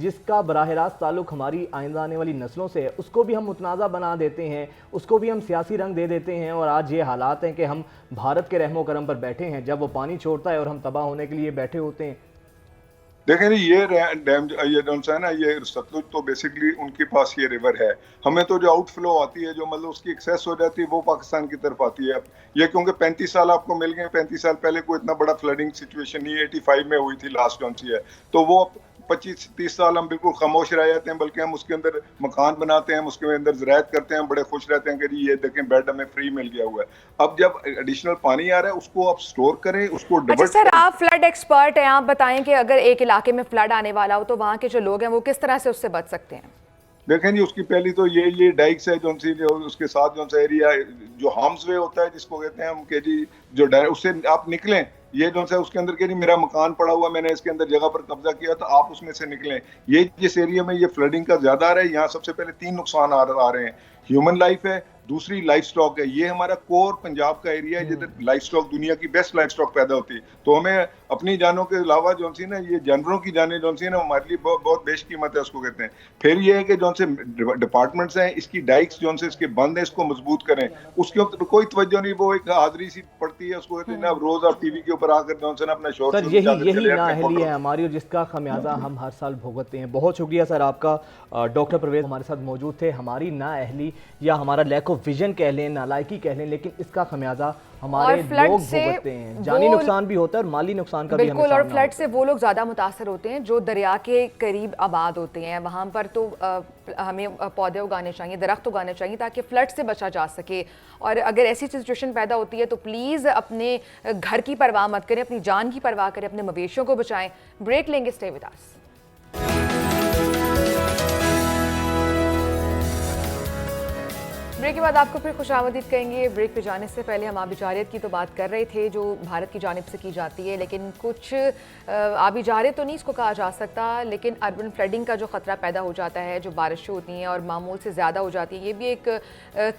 جس کا براہ راست تعلق ہماری آئندہ آنے والی نسلوں سے ہے، اس کو بھی ہم متنازع بنا دیتے ہیں، اس کو بھی ہم سیاسی رنگ دے دیتے ہیں، اور آج یہ حالات ہیں کہ ہم بھارت کے رحم و کرم پر بیٹھے ہیں جب وہ پانی چھوڑتا ہے اور ہم تباہ ہونے کے لیے بیٹھے ہوتے ہیں۔ دیکھیں یہ ڈیم یہ جو ہے نا، یہ ستلج تو بیسکلی ان کے پاس یہ ریور ہے، ہمیں تو جو آؤٹ فلو آتی ہے، جو مطلب اس کی ایکسیس ہو جاتی ہے، وہ پاکستان کی طرف آتی ہے۔ یہ کیونکہ 35 سال آپ کو مل گئے، 35 سال پہلے کوئی اتنا بڑا فلڈنگ سچویشن نہیں، 85 میں ہوئی تھی لاسٹ جون سی ہے، تو وہ 25-30 سال ہم بالکل خاموش رہ جاتے ہیں، بلکہ ہم اس کے اندر مکان بناتے ہیں، اس کے اندر زراعت کرتے ہیں، بڑے خوش رہتے ہیں کہ جی یہ دیکھیں بیڈ ہمیں فری مل گیا ہوا ہے۔ اب جب ایڈیشنل پانی آ رہا ہے، اس کو آپ سٹور کریں، اس کو اچھا سر، آپ فلڈ ایکسپرٹ ہیں، آپ بتائیں کہ اگر ایک علاقے میں فلڈ آنے والا ہو تو وہاں کے جو لوگ ہیں وہ کس طرح سے اس سے بچ سکتے ہیں؟ دیکھیں جی، اس کی پہلی تو یہ ڈائکس ہے جو اس کے ساتھ جو ایریا جو ہارمز وے ہوتا ہے، جس کو کہتے ہیں ہم کہ جی جو اس سے آپ نکلیں، یہ جو ہے اس کے اندر کہ میرا مکان پڑا ہوا، میں نے اس کے اندر جگہ پر قبضہ کیا، تو آپ اس میں سے نکلیں۔ یہ جس ایریا میں یہ فلڈنگ کا زیادہ آ رہا ہے، یہاں سب سے پہلے 3 نقصان آ رہے ہیں، ہیومن لائف ہے، دوسری لائف سٹاک ہے۔ یہ ہمارا کور پنجاب کا ایریا ہے جدھر لائف سٹاک دنیا کی بیسٹ لائف سٹاک پیدا ہوتی ہے، تو ہمیں اپنی جانوں کے علاوہ جو سی نا یہ جانوروں کی جانیں جو سی نا ہمارے لیے بہت بیش قیمت ہے، اس کو کہتے ہیں۔ پھر یہ ہے کہ جو سے ڈپارٹمنٹس ہیں، اس کی ڈائکس جو سے اس کے بند ہیں، اس کو مضبوط کریں، اس کے اوپر کوئی توجہ نہیں، وہ ایک حاضری سی پڑتی ہے، اس کو کہتے ہیں نا روز آپ ٹی وی کے اوپر آ کر جو سے نا اپنا شور سر یہی نااہلی ہے ہماری، اور جس کا خمیازہ ہم ہر سال بھگتتے ہیں۔ بہت شکریہ سر آپ کا۔ ڈاکٹر پرویز ہمارے ساتھ موجود تھے۔ ہماری نااہلی یا ہمارا لیک آف ویژن کہہ لیں، نالائکی کہہ لیں، لیکن اس کا خمیازہ ہمارے لوگ بھگتتے ہیں، جانی نقصان بھی ہوتا ہے اور مالی نقصان کا بھی ہمیں سامنا ہوتا ہے۔ بالکل، اور فلڈ سے وہ لوگ زیادہ متاثر ہوتے ہیں جو دریا کے قریب آباد ہوتے ہیں، وہاں پر تو ہمیں پودے اگانے چاہیے، درخت اگانے چاہیے تاکہ فلڈ سے بچا جا سکے، اور اگر ایسی سچویشن پیدا ہوتی ہے تو پلیز اپنے گھر کی پرواہ مت کریں، اپنی جان کی پرواہ کریں، اپنے مویشیوں کو بچائیں۔ بریک لیں گے، اسٹے ود اس۔ بریک کے بعد آپ کو پھر خوش آمدید کہیں گے۔ بریک پہ جانے سے پہلے ہم آبی جارحیت کی تو بات کر رہے تھے جو بھارت کی جانب سے کی جاتی ہے، لیکن کچھ آبی جارحیت تو نہیں اس کو کہا جا سکتا، لیکن اربن فلڈنگ کا جو خطرہ پیدا ہو جاتا ہے، جو بارشیں ہوتی ہیں اور معمول سے زیادہ ہو جاتی ہیں، یہ بھی ایک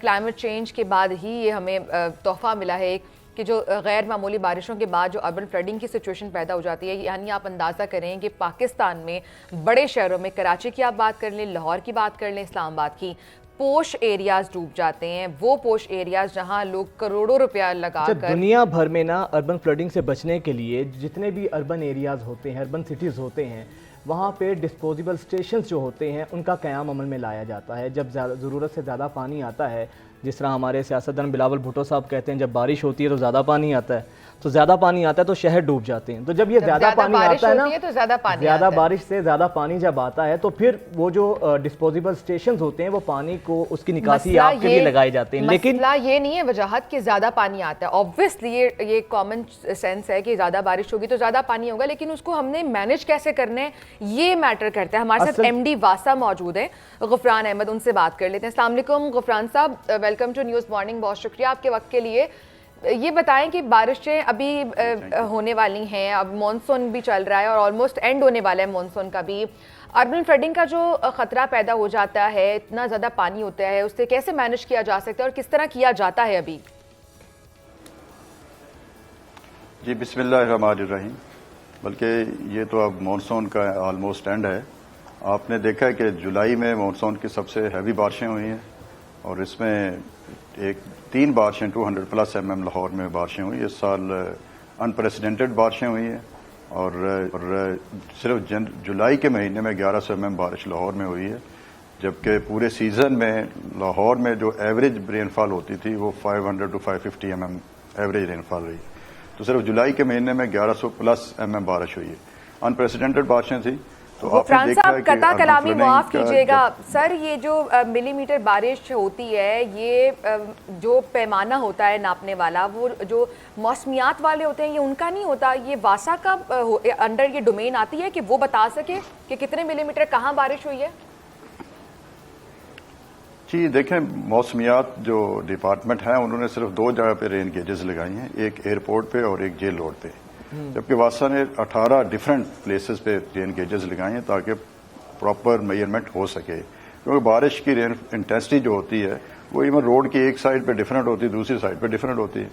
کلائمیٹ چینج کے بعد ہی یہ ہمیں تحفہ ملا ہے کہ جو غیر معمولی بارشوں کے بعد جو اربن فلڈنگ کی سچویشن پیدا ہو جاتی ہے۔ یعنی آپ اندازہ کریں کہ پاکستان میں بڑے شہروں میں، کراچی کی آپ بات کر لیں، لاہور کی بات کر لیں، اسلام آباد کی، پوش ایریاز ڈوب جاتے ہیں، وہ پوش ایریاز جہاں لوگ کروڑوں روپیہ لگا کر دنیا بھر میں نا اربن فلڈنگ سے بچنے کے لیے جتنے بھی اربن ایریاز ہوتے ہیں، اربن سٹیز ہوتے ہیں، وہاں پہ ڈسپوزیبل سٹیشنز جو ہوتے ہیں ان کا قیام عمل میں لایا جاتا ہے۔ جب ضرورت سے زیادہ پانی آتا ہے، جس طرح ہمارے سیاستدان بلاول بھٹو صاحب کہتے ہیں جب بارش ہوتی ہے تو زیادہ پانی آتا ہے، تو زیادہ پانی آتا ہے تو شہر ڈوب جاتے ہیں۔ تو جب یہ زیادہ پانی آتا ہے نا، زیادہ بارش سے زیادہ پانی جب آتا ہے تو پھر وہ جو ڈسپوزیبل سٹیشنز ہوتے ہیں وہ پانی کو اس کی نکاسی آپ کے لیے لگائے جاتے ہیں۔ لیکن مسئلہ یہ نہیں ہے وجاہت کہ زیادہ پانی آتا ہے، obviously یہ کامن سینس ہے کہ زیادہ بارش ہوگی تو زیادہ پانی ہوگا، لیکن اس کو ہم نے مینیج کیسے کرنا ہے یہ میٹر کرتا ہے۔ ہمارے ساتھ ایم ڈی واسا موجود ہیں، غفران احمد، ان سے بات کر لیتے ہیں۔ السلام علیکم غفران صاحب، ویلکم ٹو نیوز مارننگ، بہت شکریہ آپ کے وقت کے لیے۔ یہ بتائیں کہ بارشیں ابھی ہونے والی ہیں، اب مانسون بھی چل رہا ہے اور آلموسٹ اینڈ ہونے والا ہے مانسون کا بھی، اربن فلڈنگ کا جو خطرہ پیدا ہو جاتا ہے، اتنا زیادہ پانی ہوتا ہے، اس سے کیسے مینیج کیا جا سکتا ہے اور کس طرح کیا جاتا ہے ابھی؟ جی بسم اللہ الرحمن الرحیم۔ بلکہ یہ تو اب مانسون کا آلموسٹ اینڈ ہے۔ آپ نے دیکھا ہے کہ جولائی میں مانسون کی سب سے ہیوی بارشیں ہوئی ہیں، اور اس میں 3 بارشیں 200+ mm لاہور میں بارشیں ہوئی۔ اس سال انپریسیڈنٹڈ بارشیں ہوئی ہیں، اور صرف جولائی کے مہینے میں 1100 mm بارش لاہور میں ہوئی ہے، جبکہ پورے سیزن میں لاہور میں جو ایوریج رین فال ہوتی تھی وہ 500 to 550 mm ایوریج رین فال رہی ہے۔ تو صرف جولائی کے مہینے میں 1100+ mm بارش ہوئی ہے، انپریسیڈنٹڈ بارشیں تھیں۔ غفران صاحب قطع کلامی معاف کیجیے گا سر، یہ جو ملی میٹر بارش ہوتی ہے، یہ جو پیمانہ ہوتا ہے ناپنے والا، وہ جو موسمیات والے ہوتے ہیں یہ ان کا نہیں ہوتا، یہ واسا کا انڈر یہ ڈومین آتی ہے کہ وہ بتا سکے کہ کتنے ملی میٹر کہاں بارش ہوئی ہے؟ جی دیکھیں، موسمیات جو ڈپارٹمنٹ ہیں انہوں نے صرف 2 جگہ پہ رین گیجز لگائی ہیں، ایک ایئرپورٹ پہ اور ایک جیل روڈ پہ، جبکہ واسا نے 18 ڈفرینٹ پلیسز پہ رین گیجز لگائے ہیں تاکہ پراپر میجرمنٹ ہو سکے، کیونکہ بارش کی رین انٹینسٹی جو ہوتی ہے وہ ایون روڈ کی ایک سائڈ پہ ڈفرینٹ ہوتی ہے، دوسری سائڈ پہ ڈفرینٹ ہوتی ہے۔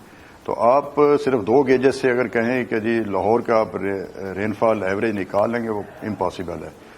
تو آپ صرف 2 گیجز سے اگر کہیں کہ جی لاہور کا آپ رین فال ایوریج نکال لیں گے، وہ امپاسبل ہے۔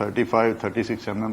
35-36 mm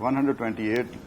128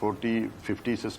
40-50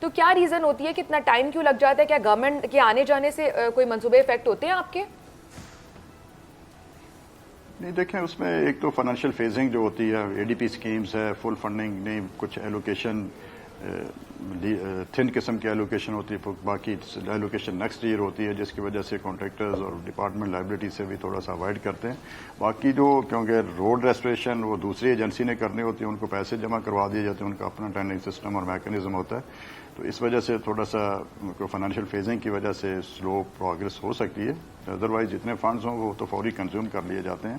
تو کیا ریزن ہوتی ہے کہ اتنا ٹائم کیوں لگ جاتا ہے؟ کیا گورنمنٹ کے آنے جانے سے کوئی منصوبے افیکٹ ہوتے ہیں آپ کے؟ نہیں دیکھیں، اس میں ایک تو فائنینشیل فیزنگ جو ہوتی ہے، اے ڈی پی اسکیمز ہے، فل فنڈنگ نہیں، کچھ ایلوکیشن تھن قسم کی ایلوکیشن ہوتی ہے، باقی ایلوکیشن نیکسٹ ایئر ہوتی ہے، جس کی وجہ سے کانٹریکٹرز اور ڈپارٹمنٹ لائبلٹی سے بھی تھوڑا سا اوائڈ کرتے ہیں. باقی جو کیونکہ روڈ ریسٹوریشن وہ دوسری ایجنسی نے کرنی ہوتی ہے، ان کو پیسے جمع کروا دیے جاتے ہیں، ان کا اپنا ٹینڈنگ سسٹم اور میکینزم ہوتا ہے. تو اس وجہ سے تھوڑا سا فائنینشیل فیزنگ کی وجہ سے سلو پروگرس ہو سکتی ہے. ادروائز جتنے فنڈز ہوں وہ تو فوری کنزیوم کر لیے جاتے ہیں.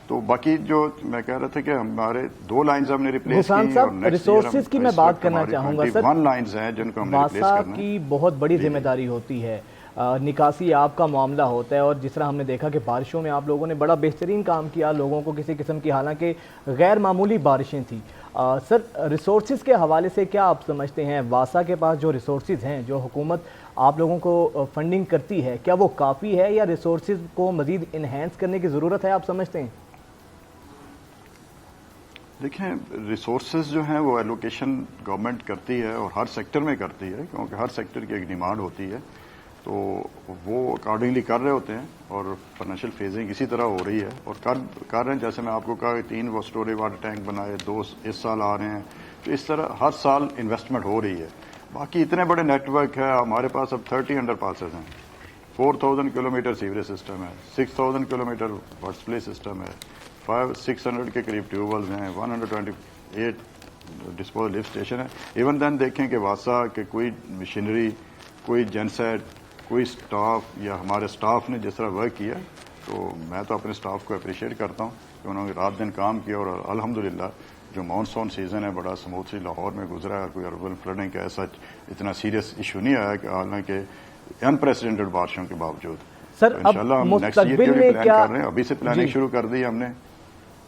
تو باقی جو میں کہہ رہا تھا کہ ہمارے 2 لائنز ہم نے ریپلیس کی، اور ریسورسز کی میں بات کرنا چاہوں گا سر. 1 لائنز ہیں جن کو ہم نے ریپلیس واسا کرنا ہے. کی بہت بڑی ذمہ داری ہوتی ہے، نکاسی آپ کا معاملہ ہوتا ہے، اور جس طرح ہم نے دیکھا کہ بارشوں میں آپ لوگوں نے بڑا بہترین کام کیا لوگوں کو کسی قسم کی، حالانکہ غیر معمولی بارشیں تھیں. سر ریسورسز کے حوالے سے کیا آپ سمجھتے ہیں واسا کے پاس جو ریسورسز ہیں، جو حکومت آپ لوگوں کو فنڈنگ کرتی ہے، کیا وہ کافی ہے یا ریسورسز کو مزید انہینس کرنے کی ضرورت ہے آپ سمجھتے ہیں؟ دیکھیں، ریسورسز جو ہیں وہ ایلوکیشن گورنمنٹ کرتی ہے اور ہر سیکٹر میں کرتی ہے، کیونکہ ہر سیکٹر کی ایک ڈیمانڈ ہوتی ہے، تو وہ اکارڈنگلی کر رہے ہوتے ہیں، اور فائنینشیل فیزنگ اسی طرح ہو رہی ہے اور کر رہے ہیں. جیسے میں آپ کو کہا کہ 3 وہ اسٹوریج واٹر ٹینک بنائے، 2 اس سال آ رہے ہیں، تو اس طرح ہر سال انویسٹمنٹ ہو رہی ہے. باقی اتنے بڑے نیٹ ورک ہے ہمارے پاس، اب 30 انڈر پاسز ہیں، 4000 کلومیٹر سیوریج سسٹم ہے، 6000 کلومیٹر واٹر سپلائی سسٹم ہے، 600 کے قریب ٹیوب ویلز ہیں، 128 ڈسپوزل لفٹ اسٹیشن ہے. ایون دین دیکھیں کہ واسا کے کوئی مشینری، کوئی جنسیٹ، کوئی سٹاف یا ہمارے سٹاف نے جس طرح ورک کیا، تو میں تو اپنے سٹاف کو اپریشیٹ کرتا ہوں کہ انہوں نے رات دن کام کیا، اور الحمدللہ جو مانسون سیزن ہے بڑا سموتھلی لاہور میں گزرا ہے. کوئی اربن فلڈنگ کا ایسا اتنا سیریس ایشو نہیں آیا، کہ حالانکہ انپریسیڈنٹڈ بارشوں کے باوجود. سر انشاءاللہ ہم نیکسٹ ایئر کے لیے پلان کر رہے ہیں. ابھی سے پلاننگ شروع کر دی ہم نے.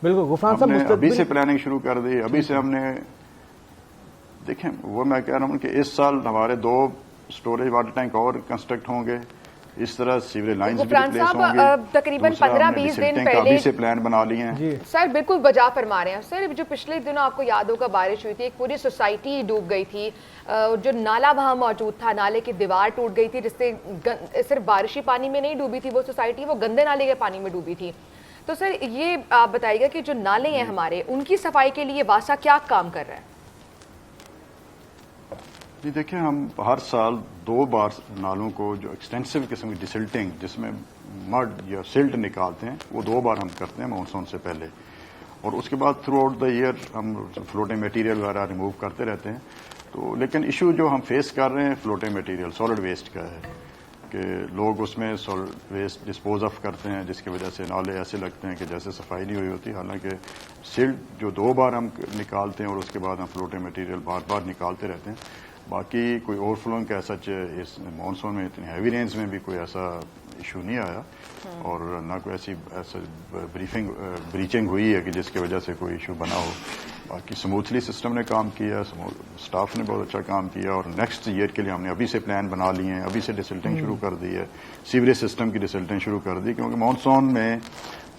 بالکل غفران صاحب، ابھی سے پلاننگ شروع کر دی. ابھی سے ہم نے دیکھیں، وہ میں کہہ رہا ہوں کہ اس سال ہمارے 2 اسٹوریج واٹر ٹینک اور کنسٹرکٹ ہوں گے، اس طرح سیوریج لائنز بھی ریپلیس ہوں گے. تقریباً 15-20 دن پہلے ابھی سے پلان بنا لیے ہیں. سر بالکل بجا فرما رہے ہیں. سر جو پچھلے دنوں آپ کو یاد ہوگا بارش ہوئی تھی، ایک پوری سوسائٹی ڈوب گئی تھی، جو نالا وہاں موجود تھا، نالے کی دیوار ٹوٹ گئی تھی، جس سے صرف بارشی پانی میں نہیں ڈوبی تھی وہ سوسائٹی، وہ گندے نالے کے پانی میں ڈوبی تھی. تو سر یہ آپ بتائیے گا کہ جو نالے ہیں ہمارے، ان کی صفائی کے لیے واسا کیا کام کر رہا ہے؟ جی دیکھیں، ہم ہر سال 2 بار نالوں کو جو ایکسٹینسو قسم کی ڈسلٹنگ، جس میں مڈ یا سلٹ نکالتے ہیں، وہ 2 بار ہم کرتے ہیں مانسون سے پہلے، اور اس کے بعد تھرو آؤٹ دا ایئر ہم فلوٹنگ میٹیریل وغیرہ ریموو کرتے رہتے ہیں. تو لیکن ایشو جو ہم فیس کر رہے ہیں فلوٹنگ میٹیریل سالڈ ویسٹ کا ہے، کہ لوگ اس میں سالڈ ویسٹ ڈسپوز آف کرتے ہیں، جس کی وجہ سے نالے ایسے لگتے ہیں کہ جیسے صفائی نہیں ہوئی ہوتی. حالانکہ سلٹ جو 2 بار ہم نکالتے ہیں اور اس کے بعد ہم فلوٹنگ میٹیریل بار بار نکالتے رہتے ہیں. باقی کوئی اوور فلوئنگ کا ایسا اس مانسون میں اتنی ہیوی رینز میں بھی کوئی ایسا ایشو نہیں آیا، اور نہ کوئی ایسا بریچنگ ہوئی ہے کہ جس کی وجہ سے کوئی ایشو بنا ہو. باقی سموتھلی سسٹم نے کام کیا، سٹاف نے بہت اچھا کام کیا، اور نیکسٹ ایئر کے لیے ہم نے ابھی سے پلان بنا لیے ہیں. ابھی سے ڈسلٹنگ شروع کر دی ہے، سیوریج سسٹم کی ڈسلٹنگ شروع کر دی، کیونکہ مانسون میں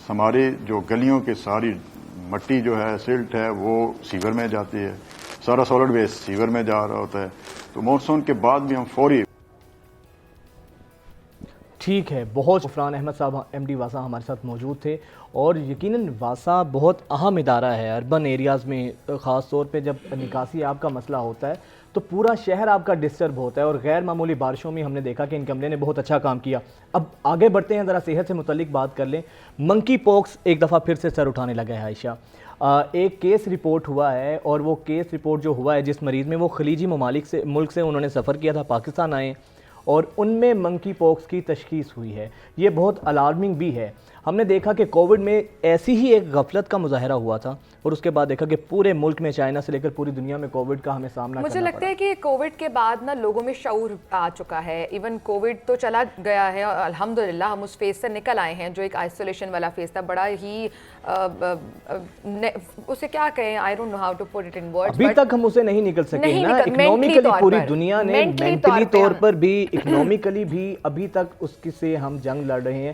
ہماری جو گلیوں کی ساری مٹی جو ہے، سلٹ ہے، وہ سیور میں جاتی ہے، سارا سالڈ ویسٹ سیور میں جا رہا ہوتا ہے. تو مانسون کے بعد بھی ہم فوری. ٹھیک ہے، بہت غفران احمد صاحب ایم ڈی واسا ہمارے ساتھ موجود تھے، اور یقیناً واسا بہت اہم ادارہ ہے اربن ایریاز میں، خاص طور پہ جب نکاسی آپ کا مسئلہ ہوتا ہے تو پورا شہر آپ کا ڈسٹرب ہوتا ہے، اور غیر معمولی بارشوں میں ہم نے دیکھا کہ ان کمرے نے بہت اچھا کام کیا. اب آگے بڑھتے ہیں، ذرا صحت سے متعلق بات کر لیں. منکی پوکس ایک دفعہ پھر سے سر اٹھانے لگا ہے عائشہ. ایک کیس رپورٹ ہوا ہے، اور وہ کیس رپورٹ جو ہوا ہے جس مریض میں، وہ خلیجی ملک سے انہوں نے سفر کیا تھا، پاکستان آئے، اور ان میں منکی پوکس کی تشخیص ہوئی ہے. یہ بہت الارمنگ بھی ہے. ہم نے دیکھا کہ کووڈ میں ایسی ہی ایک غفلت کا مظاہرہ ہوا تھا، اور اس کے بعد دیکھا کہ پورے ملک میں، چائنا سے لے کر پوری دنیا میں کووڈ کا ہمیں سامنا کرنا پڑا. مجھے لگتا ہے کہ کووڈ کے بعد نا لوگوں میں شعور آ چکا ہے. ایون کووڈ تو چلا گیا ہے، اور الحمدللہ ہم اس فیز سے نکل آئے ہیں، جو ایک آئسولیشن والا فیز تھا، بڑا ہی اسے کیا کہیں، I don't know how to put it in words. ابھی تک ہم اسے نہیں نکل سکے نا. اکنامکلی پوری دنیا نے مینٹلی طور پر بھی، اکنامکلی بھی ابھی تک اس سے ہم جنگ لڑ رہے ہیں.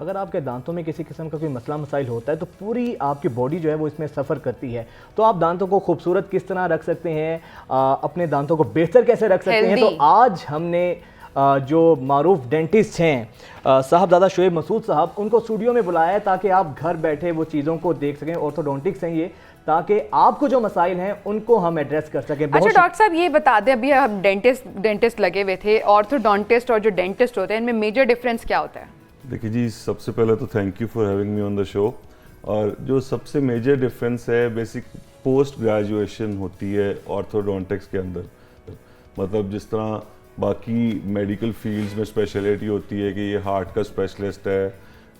اگر آپ کے دانتوں میں کسی قسم کا کوئی مسئلہ مسائل ہوتا ہے تو پوری آپ کی باڈی جو ہے وہ اس میں سفر کرتی ہے. تو آپ دانتوں کو خوبصورت کس طرح رکھ سکتے ہیں, اپنے دانتوں کو بہتر کیسے رکھ سکتے ہیں, تو آج ہم نے جو معروف ڈینٹسٹ ہیں صاحب زادہ شعیب مسعود صاحب, ان کو اسٹوڈیو میں بلایا ہے تاکہ آپ گھر بیٹھے وہ چیزوں کو دیکھ سکیں. آرتھوڈونٹکس ہیں یہ, تاکہ آپ کو جو مسائل ہیں ان کو ہم ایڈریس کر سکیں. اچھا ڈاکٹر صاحب یہ بتا دیں, ابھی ہم ڈینٹسٹ لگے ہوئے تھے, آرتھوڈونٹسٹ اور جو ڈینٹسٹ ہوتے ہیں ان میں میجر ڈفرینس کیا ہوتا ہے؟ دیکھیے جی, سب سے پہلے تو thank you for having me on the show. اور جو سب سے میجر ڈفرینس ہے بیسک پوسٹ گریجویشن ہوتی ہے آرتھوڈونٹکس کے اندر. مطلب جس طرح باقی میڈیکل فیلڈز میں اسپیشلٹی ہوتی ہے کہ یہ ہارٹ کا اسپیشلسٹ ہے,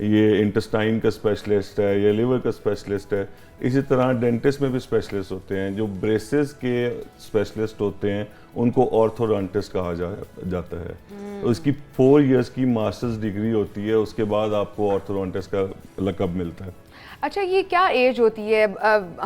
یہ انٹسٹائن کا اسپیشلسٹ ہے, یہ لیور کا اسپیشلسٹ ہے, اسی طرح ڈینٹسٹ میں بھی اسپیشلسٹ ہوتے ہیں. جو بریسز کے اسپیشلسٹ ہوتے ہیں ان کو آرتھوڈونٹسٹ کہا جاتا ہے. اس کی 4 ایئرس کی ماسٹرز ڈگری ہوتی ہے, اس کے بعد آپ کو آرتھوڈونٹسٹ کا لقب ملتا ہے. اچھا یہ کیا ایج ہوتی ہے؟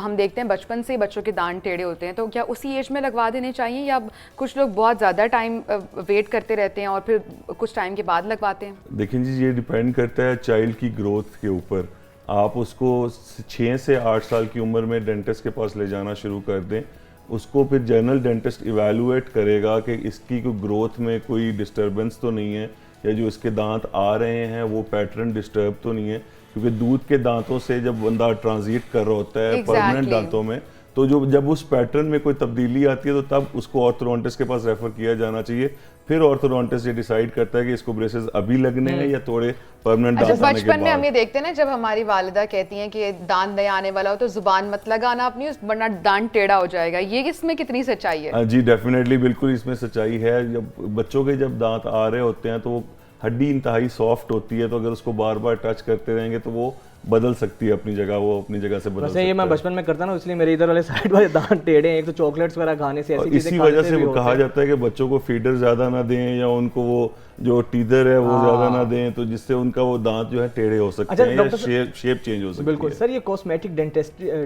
ہم دیکھتے ہیں بچپن سے بچوں کے دانت ٹیڑھے ہوتے ہیں, تو کیا اسی ایج میں لگوا دینے چاہیے یا کچھ لوگ بہت زیادہ ٹائم ویٹ کرتے رہتے ہیں اور پھر کچھ ٹائم کے بعد لگواتے ہیں؟ دیکھیں جی, یہ ڈیپینڈ کرتا ہے چائلڈ کی گروتھ کے اوپر. آپ اس کو 6 سے 8 سال کی عمر میں ڈینٹسٹ کے پاس لے جانا شروع کر دیں, اس کو پھر جنرل ڈینٹسٹ ایویلویٹ کرے گا کہ اس کی کوئی گروتھ میں کوئی ڈسٹربنس تو نہیں ہے, یا جو اس کے دانت آ رہے ہیں وہ پیٹرن ڈسٹرب تو نہیں ہے. کیونکہ دودھ کے دانتوں سے جب بندہ ٹرانزیٹ کر رہا ہوتا ہے پرماننٹ دانتوں میں, تو جب اس پیٹرن میں کوئی تبدیلی آتی ہے تو تب اس کو آرتھوڈونٹسٹ کے پاس ریفر کیا جانا چاہیے. پھر آرتھوڈونٹسٹ یہ ڈیسائیڈ کرتا ہے کہ اس کو بریسز ابھی لگنے ہیں یا تھوڑے پرماننٹ دانت آنے کے بعد. بچپن میں ہم یہ دیکھتے ہیں نا, جب ہماری والدہ کہتی ہیں کہ دانت نیا آنے والا ہو تو زبان مت لگانا اپنی, ورنہ دانت ٹیڑھا ہو جائے گا. یہ اس میں کتنی سچائی ہے؟ جی ڈیفینیٹلی, بالکل اس میں سچائی ہے. جب بچوں کے جب دانت آ رہے ہوتے ہیں تو وہ ہڈی انتہائی سافٹ ہوتی ہے, تو اگر اس کو بار بار ٹچ کرتے رہیں گے تو وہ بدل سکتی ہے اپنی جگہ, وہ اپنی جگہ سے بدل سکتی ہے. یہ میں بچپن میں کرتا نا, اس لیے میرے ادھر والے سائڈ والے دانت ٹیڑھے ہیں. ایک تو چاکلیٹس وغیرہ کھانے سے, اسی وجہ سے وہ کہا جاتا ہے کہ بچوں کو فیڈر زیادہ نہ دیں, یا ان کو وہ جو ٹیدر ہے وہ زیادہ نہ دیں, تو جس سے ان کا وہ دانت جو ہے ٹیڑھے ہو سکتے ہیں یا شیپ چینج ہو سکتی ہے. بالکل سر, یہ کاسمیٹک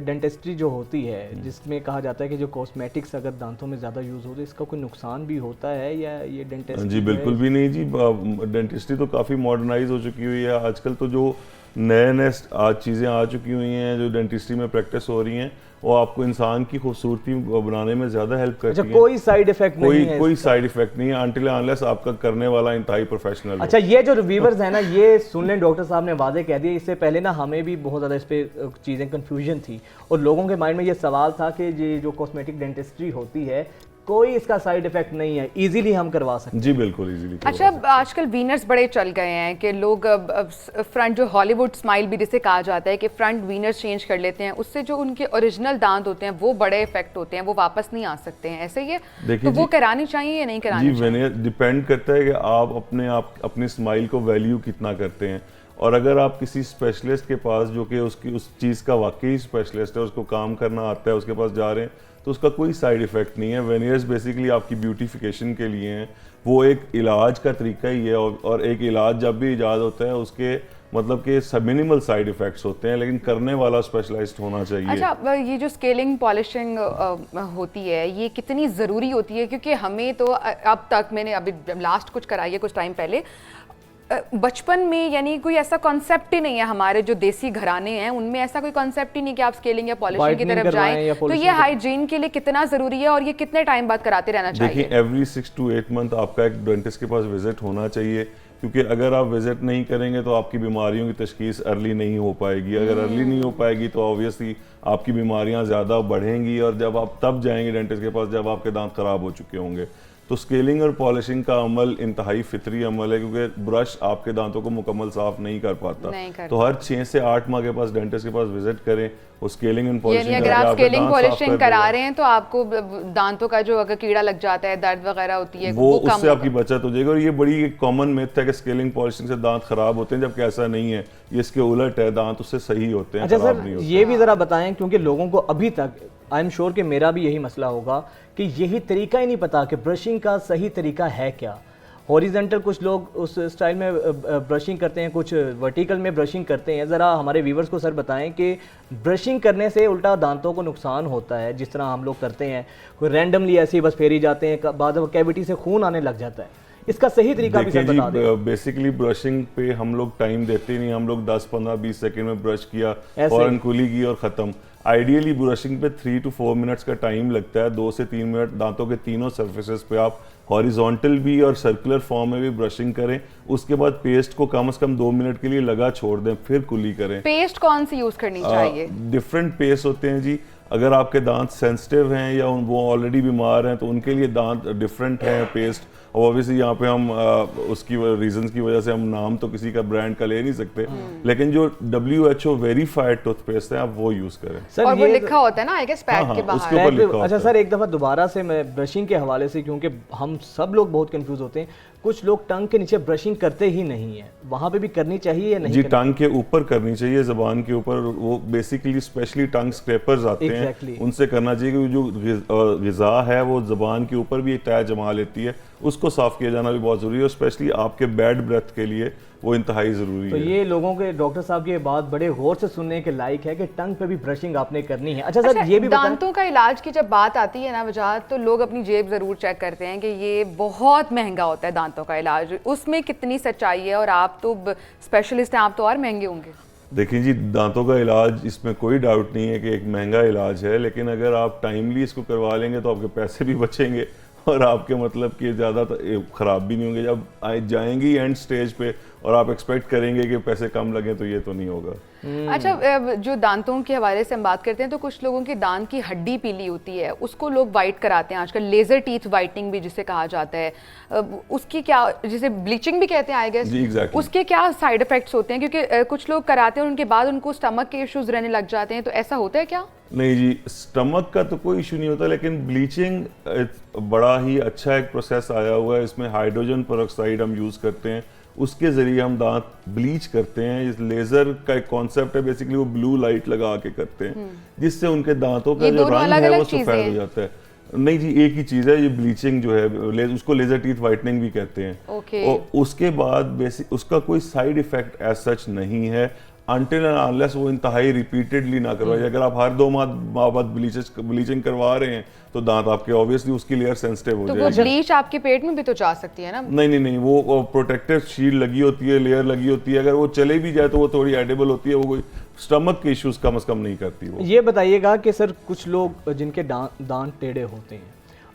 ڈینٹسٹری جو ہوتی ہے, جس میں کہا جاتا ہے کہ جو کاسمیٹکس اگر دانتوں میں زیادہ یوز ہوتے ہیں اس کا کوئی نقصان بھی ہوتا ہے, یا یہ ڈینٹسٹری؟ جی بالکل بھی نہیں جی, ڈینٹسٹری تو کافی ماڈرنائز ہو چکی ہوئی ہے آج کل. تو جو نئے آج چیزیں آ چکی ہوئی ہیں جو ڈینٹسٹری میں پریکٹس ہو رہی ہیں, وہ آپ کو انسان کی خوبصورتی بنانے میں زیادہ ہیلپ کرتی ہیں. کوئی سائیڈ ایفیکٹ نہیں ہے؟ کوئی سائیڈ ایفیکٹ نہیں ہے انٹل انلیس آپ کا کرنے والا انتہائی پروفیشنل. اچھا, یہ جو ریویورز ہیں نا, یہ سن لیں, ڈاکٹر صاحب نے واضح کہہ دیا. اس سے پہلے نا ہمیں بھی بہت زیادہ اس پہ چیزیں کنفیوژن تھی, اور لوگوں کے مائنڈ میں یہ سوال تھا کہ یہ جو کاسمیٹک ڈینٹسٹری ہوتی ہے کوئی اس کا سائیڈ ایفیکٹ نہیں ہے, ایزیلی ہم کروا سکتے ہیں. جی بالکل ایزیلی. اچھا آج کل وینرز بڑے چل گئے ہیں کہ لوگ فرنٹ, جو ہالی ووڈ اسمائل بھی جسے کہا جاتا ہے, کہ فرنٹ وینرز چینج کر لیتے ہیں, اس سے جو ان کے اوریجنل دانت ہوتے ہیں وہ بڑے افیکٹ ہوتے ہیں, وہ واپس نہیں آ سکتے ہیں. ایسے ہی ہے, تو وہ کرانی چاہیے یا نہیں کرانی چاہیے؟ جی ڈیپینڈ کرتا ہے کہ آپ اپنی اسمائل کو ویلیو کتنا کرتے ہیں. اور اگر آپ کسی اسپیشلسٹ کے پاس جو کہ اس چیز کا واقعی اسپیشلسٹ ہے, اس کو کام کرنا آتا ہے, اس کے پاس جا رہے ہیں, تو اس کا کوئی سائیڈ ایفیکٹ نہیں ہے. وینیئرز بیسیکلی آپ کی بیوٹیفیکیشن کے لیے ہیں, وہ ایک علاج کا طریقہ ہی ہے. اور ایک علاج جب بھی ایجاد ہوتا ہے اس کے مطلب کہ منیمل سائیڈ ایفیکٹس ہوتے ہیں, لیکن کرنے والا اسپیشلائزڈ ہونا چاہیے. اچھا یہ جو اسکیلنگ پالشنگ ہوتی ہے یہ کتنی ضروری ہوتی ہے؟ کیونکہ ہمیں تو اب تک, میں نے ابھی لاسٹ کچھ کرائی ہے کچھ ٹائم پہلے, بچپن میں یعنی کوئی ایسا کانسیپٹ ہی نہیں ہے. ہمارے جو دیسی گھرانے ہیں ان میں ایسا کوئی کانسیپٹ ہی نہیں کہ آپ اسکیلنگ یا پالشنگ کی طرف جائیں. تو یہ ہائیجین کے لیے کتنا ضروری ہے, اور یہ کتنے ٹائم بعد کراتے رہنا چاہیے؟ دیکھیں ایوری 6 to 8 منتھ آپ کا ایک ڈینٹسٹ کے پاس وزٹ ہونا چاہیے, کیونکہ اگر آپ وزٹ نہیں کریں گے تو آپ کی بیماریوں کی تشخیص ارلی نہیں ہو پائے گی. اگر ارلی نہیں ہو پائے گی تو آبویسلی آپ کی بیماریاں زیادہ بڑھیں گی, اور جب آپ تب جائیں گے ڈینٹسٹ کے پاس جب آپ کے دانت خراب ہو چکے ہوں گے. تو سکیلنگ اور پالشنگ کا عمل انتہائی فطری عمل ہے, کیونکہ برش آپ کے دانتوں کو مکمل صاف نہیں کر پاتا. تو ہر 6 سے 8 ماہ کے پاس ڈینٹسٹ کے پاس وزٹ کریں, وہ سکیلنگ اینڈ پالشنگ, یعنی اگر آپ سکیلنگ پالشنگ کرا رہے ہیں تو آپ کو دانتوں کا جو اگر کیڑا لگ جاتا ہے, درد وغیرہ ہوتی ہے, وہ اس سے آپ کی بچت ہو جائے گی. اور یہ بڑی ایک کامن میتھ ہے کہ سکیلنگ پالشنگ سے دانت خراب ہوتے ہیں, جبکہ ایسا نہیں ہے, یہ اس کے الٹ ہے, دانت اس سے صحیح ہوتے ہیں, خراب نہیں ہوتے. یہ بھی ذرا بتائیں, کیونکہ لوگوں کو ابھی تک آئی ایم شیور کہ میرا بھی یہی مسئلہ ہوگا کہ یہی طریقہ ہی نہیں پتا کہ برشنگ کا صحیح طریقہ ہے کیا. ہاریزنٹل کچھ لوگ اس سٹائل میں برشنگ کرتے ہیں, کچھ ورٹیکل میں برشنگ کرتے ہیں. ذرا ہمارے ویورز کو سر بتائیں کہ برشنگ کرنے سے الٹا دانتوں کو نقصان ہوتا ہے, جس طرح ہم لوگ کرتے ہیں, کوئی رینڈملی ایسے ہی بس پھیری جاتے ہیں, بعض کیوٹی سے خون آنے لگ جاتا ہے, اس کا صحیح طریقہ بھی سر بتا دیں. بیسیکلی برشنگ پہ ہم لوگ ٹائم دیتے ہی نہیں, ہم لوگ 10 15 20 سیکنڈ میں برش کیا فوراً کلی کی اور ختم. آئیڈیلی برشنگ پہ 3 to 4 منٹس کا ٹائم لگتا ہے, 2 سے 3 منٹ دانتوں کے تینوں سرفیسز پہ آپ ہاریزونٹل بھی اور سرکولر فارم میں بھی برشنگ کریں. اس کے بعد پیسٹ کو کم از کم 2 منٹ کے لیے لگا چھوڑ دیں, پھر کلی کریں. پیسٹ کون سی یوز کرنی چاہیے؟ ڈفرینٹ پیسٹ ہوتے ہیں جی. اگر آپ کے دانت سینسٹیو ہیں یا وہ آلریڈی بیمار ہیں تو ان کے لیے دانت ڈفرینٹ ہیں پیسٹ. اور اوبیسلی یہاں پہ ہم اس کی ریزنز کی وجہ سے ہم نام تو کسی کا برانڈ کا لے نہیں سکتے, لیکن جو WHO ویریفائڈ ٹوتھ پیسٹ ہیں آپ وہ یوز کریں. اور وہ لکھا ہوتا ہے نا آئی گیس پیڈ کے باہر. اچھا سر, ایک دفعہ دوبارہ سے میں برشنگ کے حوالے سے, کیونکہ ہم سب لوگ بہت کنفیوز ہوتے ہیں, کچھ لوگ ٹنگ کے نیچے برشنگ کرتے ہی نہیں ہیں, وہاں پہ بھی کرنی چاہیے یا نہیں؟ جی ٹنگ کے اوپر کرنی چاہیے, زبان کے اوپر. وہ بیسیکلی اسپیشلی ٹنگ اسکریپرز آتے ہیں, ان سے کرنا چاہیے, کیونکہ جو غذا ہے وہ زبان کے اوپر بھی تہ جما لیتی ہے, اس کو صاف کیا جانا بھی بہت ضروری ہے, اسپیشلی آپ کے بیڈ بریتھ کے لیے وہ انتہائی ضروری ہے. تو یہ لوگوں کے ڈاکٹر صاحب کی یہ بات بڑے غور سے سننے کے لائق ہے کہ ٹنگ پہ بھی برشنگ آپ نے کرنی ہے. اچھا سر, یہ بھی دانتوں کا علاج کی جب بات آتی ہے نا وجاہت, تو لوگ اپنی جیب ضرور چیک کرتے ہیں کہ یہ بہت مہنگا ہوتا ہے دانتوں کا علاج, اس میں کتنی سچائی ہے؟ اور آپ تو اسپیشلسٹ ہیں, آپ تو اور مہنگے ہوں گے. دیکھیں جی, دانتوں کا علاج اس میں کوئی ڈاؤٹ نہیں ہے کہ ایک مہنگا علاج ہے, لیکن اگر آپ ٹائملی اس کو کروا لیں گے تو آپ کے پیسے بھی بچیں گے اور آپ کے مطلب کہ زیادہ خراب بھی نہیں ہوں گے. جب جائیں گی اینڈ سٹیج پہ اور آپ ایکسپیکٹ کریں گے کہ پیسے کم لگیں تو یہ تو نہیں ہوگا. اچھا, جو دانتوں کے حوالے سے ہم بات کرتے ہیں تو کچھ لوگوں کی دانت کی ہڈی پیلی ہوتی ہے, اس کو لوگ وائٹ کراتے ہیں آج کل, لیزر ٹیتھ وائٹنگ بھی جسے کہا جاتا ہے, اس کی کیا, جسے بلیچنگ بھی کہتے ہیں آئی گیس, اس کے کیا سائیڈ افیکٹس ہوتے ہیں؟ کیونکہ کچھ لوگ کراتے ہیں اور ان کے بعد ان کو اسٹمک کے ایشوز رہنے لگ جاتے ہیں, تو ایسا ہوتا ہے کیا؟ نہیں جی, اسٹمک کا تو کوئی ایشو نہیں ہوتا, لیکن بلیچنگ بڑا ہی اچھا ایک پروسیس آیا ہوا ہے. اس میں ہائیڈروجن پروکسائڈ ہم یوز کرتے ہیں, اس کے ذریعے ہم دانت بلیچ کرتے ہیں. اس لیزر کا ایک کانسیپٹ ہے, بیسیکلی وہ بلو لائٹ لگا کے کرتے ہیں, جس سے ان کے دانتوں کا جو رنگ ہے وہ سفید ہو جاتا ہے. نہیں جی, ایک ہی چیز ہے یہ بلیچنگ جو ہے, اس کو لیزر ٹیتھ وائٹننگ بھی کہتے ہیں. اور اس کے بعد اس کا کوئی سائیڈ ایفیکٹ ایز سچ نہیں ہے, انٹل اینڈ انلیس وہ انتہائی ریپیٹڈلی نہ کروائے. اگر آپ ہر 2 ماہ بعد بلیچنگ کروا رہے ہیں تو دانت آپ کے اوبیسلی اس کی لیئر سینسٹیو ہو جائے گی. تو وہ بلیچ آپ کے پیٹ میں بھی تو جا سکتی ہے نا؟ نہیں, وہ پروٹیکٹیو شیلڈ لگی ہوتی ہے, لیئر لگی ہوتی ہے, اگر وہ چلے بھی جائے تو وہ تھوڑی ایڈیبل ہوتی ہے, وہ کوئی اسٹمک کے ایشوز کم از کم نہیں کرتی. وہ یہ بتائیے گا کہ سر, کچھ لوگ جن کے دانت ٹیڑھے ہوتے ہیں,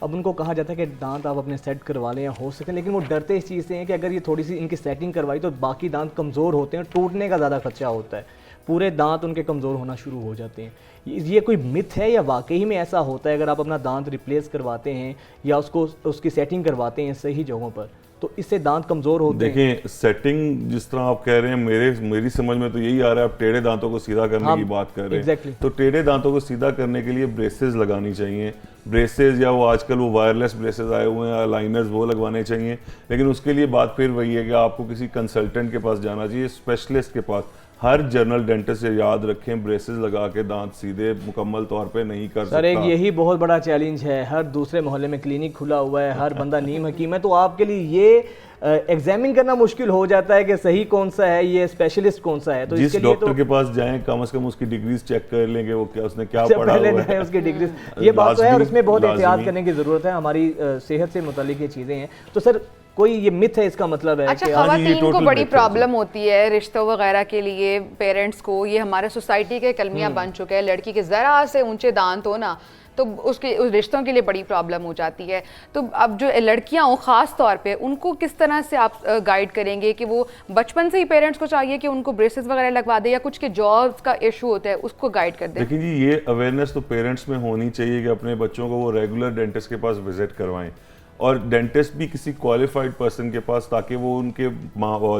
اب ان کو کہا جاتا ہے کہ دانت آپ اپنے سیٹ کروا لیں یا ہو سکیں, لیکن وہ ڈرتے اس چیز سے ہیں کہ اگر یہ تھوڑی سی ان کی سیٹنگ کروائی تو باقی دانت کمزور ہوتے ہیں, ٹوٹنے کا زیادہ خدشہ ہوتا ہے, پورے دانت ان کے کمزور ہونا شروع ہو جاتے ہیں. یہ کوئی متھ ہے یا واقعی میں ایسا ہوتا ہے؟ اگر آپ اپنا دانت ریپلیس کرواتے ہیں یا اس کی سیٹنگ کرواتے ہیں صحیح جگہوں پر, تو اس سے دانت کمزور ہوتے ہیں. دیکھیں, سیٹنگ جس طرح آپ کہہ رہے ہیں, میری سمجھ میں تو یہی آ رہا ہے, آپ ٹیڑھے دانتوں کو سیدھا کرنے کی بات کر رہے ہیں. تو ٹیڑھے دانتوں کو سیدھا کرنے کے لیے بریسز لگانی چاہیے, بریسز, یا وہ آج کل وہ وائرلیس بریسز آئے ہوئے ہیں, لائنرز, وہ لگوانے چاہیے. لیکن اس کے لیے بات پھر وہی ہے کہ آپ کو کسی کنسلٹنٹ کے پاس جانا چاہیے, اسپیشلسٹ کے پاس. ہر جنرل ڈینٹسٹ سے یاد رکھیں, بریسز لگا کے دانت سیدھے مکمل طور پہ نہیں کر سکتا. سر ایک یہی بہت بڑا چیلنج ہے, ہر دوسرے محلے میں کلینک کھلا ہوا ہے, ہر بندہ نیم حکیم ہے, تو آپ کے لیے یہ ایگزامن کرنا مشکل ہو جاتا ہے کہ صحیح کون سا ہے, یہ اسپیشلسٹ کون سا ہے. تو جس ڈاکٹر کے پاس جائیں کم از کم اس کی ڈگریز چیک کر لیں کہ وہ کیا, اس نے کیا پڑھا ہوا ہے, اس کی ڈگریز. یہ بات تو ہے, اور اس میں بہت احتیاط کرنے کی ضرورت ہے, ہماری صحت سے متعلق یہ چیزیں ہیں. تو سر کوئی یہ مت ہے, اس کا مطلب ہے کہ خواتین کو بڑی پرابلم ہوتی ہے رشتوں وغیرہ کے لیے, پیرنٹس کو, یہ ہمارے سوسائٹی کے کلمیہ بن چکے ہیں, لڑکی کے ذرا سے اونچے دانت ہو نا تو اس رشتوں کے لیے بڑی پرابلم ہو جاتی ہے. تو اب جو لڑکیاں ہوں خاص طور پہ, ان کو کس طرح سے آپ گائیڈ کریں گے کہ وہ بچپن سے ہی پیرنٹس کو چاہیے کہ ان کو بریسز وغیرہ لگوا دے, یا کچھ کے جابس کا ایشو ہوتا ہے اس کو گائیڈ کر دیں؟ دیکھیں جی, یہ اویئرنیس تو پیرنٹس میں ہونی چاہیے کہ اپنے بچوں کو وہ ریگولر ڈینٹسٹ کے پاس وزٹ کروائیں, اور ڈینٹسٹ بھی کسی کوالیفائڈ پرسن کے پاس, تاکہ وہ ان کے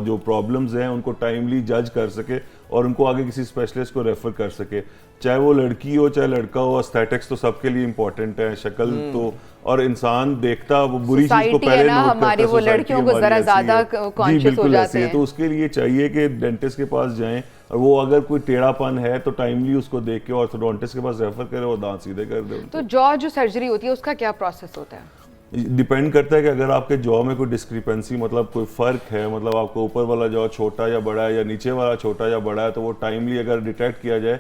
جو پرابلمز ہیں ان کو ٹائملی جج کر سکے اور ان کو آگے کسی اسپیشلسٹ کو ریفر کر سکے. چاہے وہ لڑکی ہو چاہے لڑکا ہو, اسٹیٹکس تو سب کے لیے امپورٹنٹ ہے, شکل تو, اور انسان دیکھتا وہ بری چیز کو پہلے نوٹ کرتا ہے, وہ لڑکیوں کو ذرا زیادہ کانشیس ہو جاتے ہیں. تو اس کے لیے چاہیے کہ ڈینٹسٹ کے پاس جائیں, اور وہ اگر کوئی ٹیڑھا پن ہے تو ٹائملی اس کو دیکھ کے آرتھوڈونٹسٹ کے پاس ریفر کرے اور دانت سیدھے کر دے. تو جو سرجری ہوتی ہے اس کا کیا پروسیس ہوتا ہے؟ ڈیپینڈ کرتا ہے کہ اگر آپ کے جو میں کوئی ڈسکریپنسی, مطلب کوئی فرق ہے, مطلب آپ کو اوپر والا جو چھوٹا یا بڑا ہے یا نیچے والا چھوٹا یا بڑا ہے, تو وہ ٹائملی اگر ڈیٹیکٹ کیا جائے,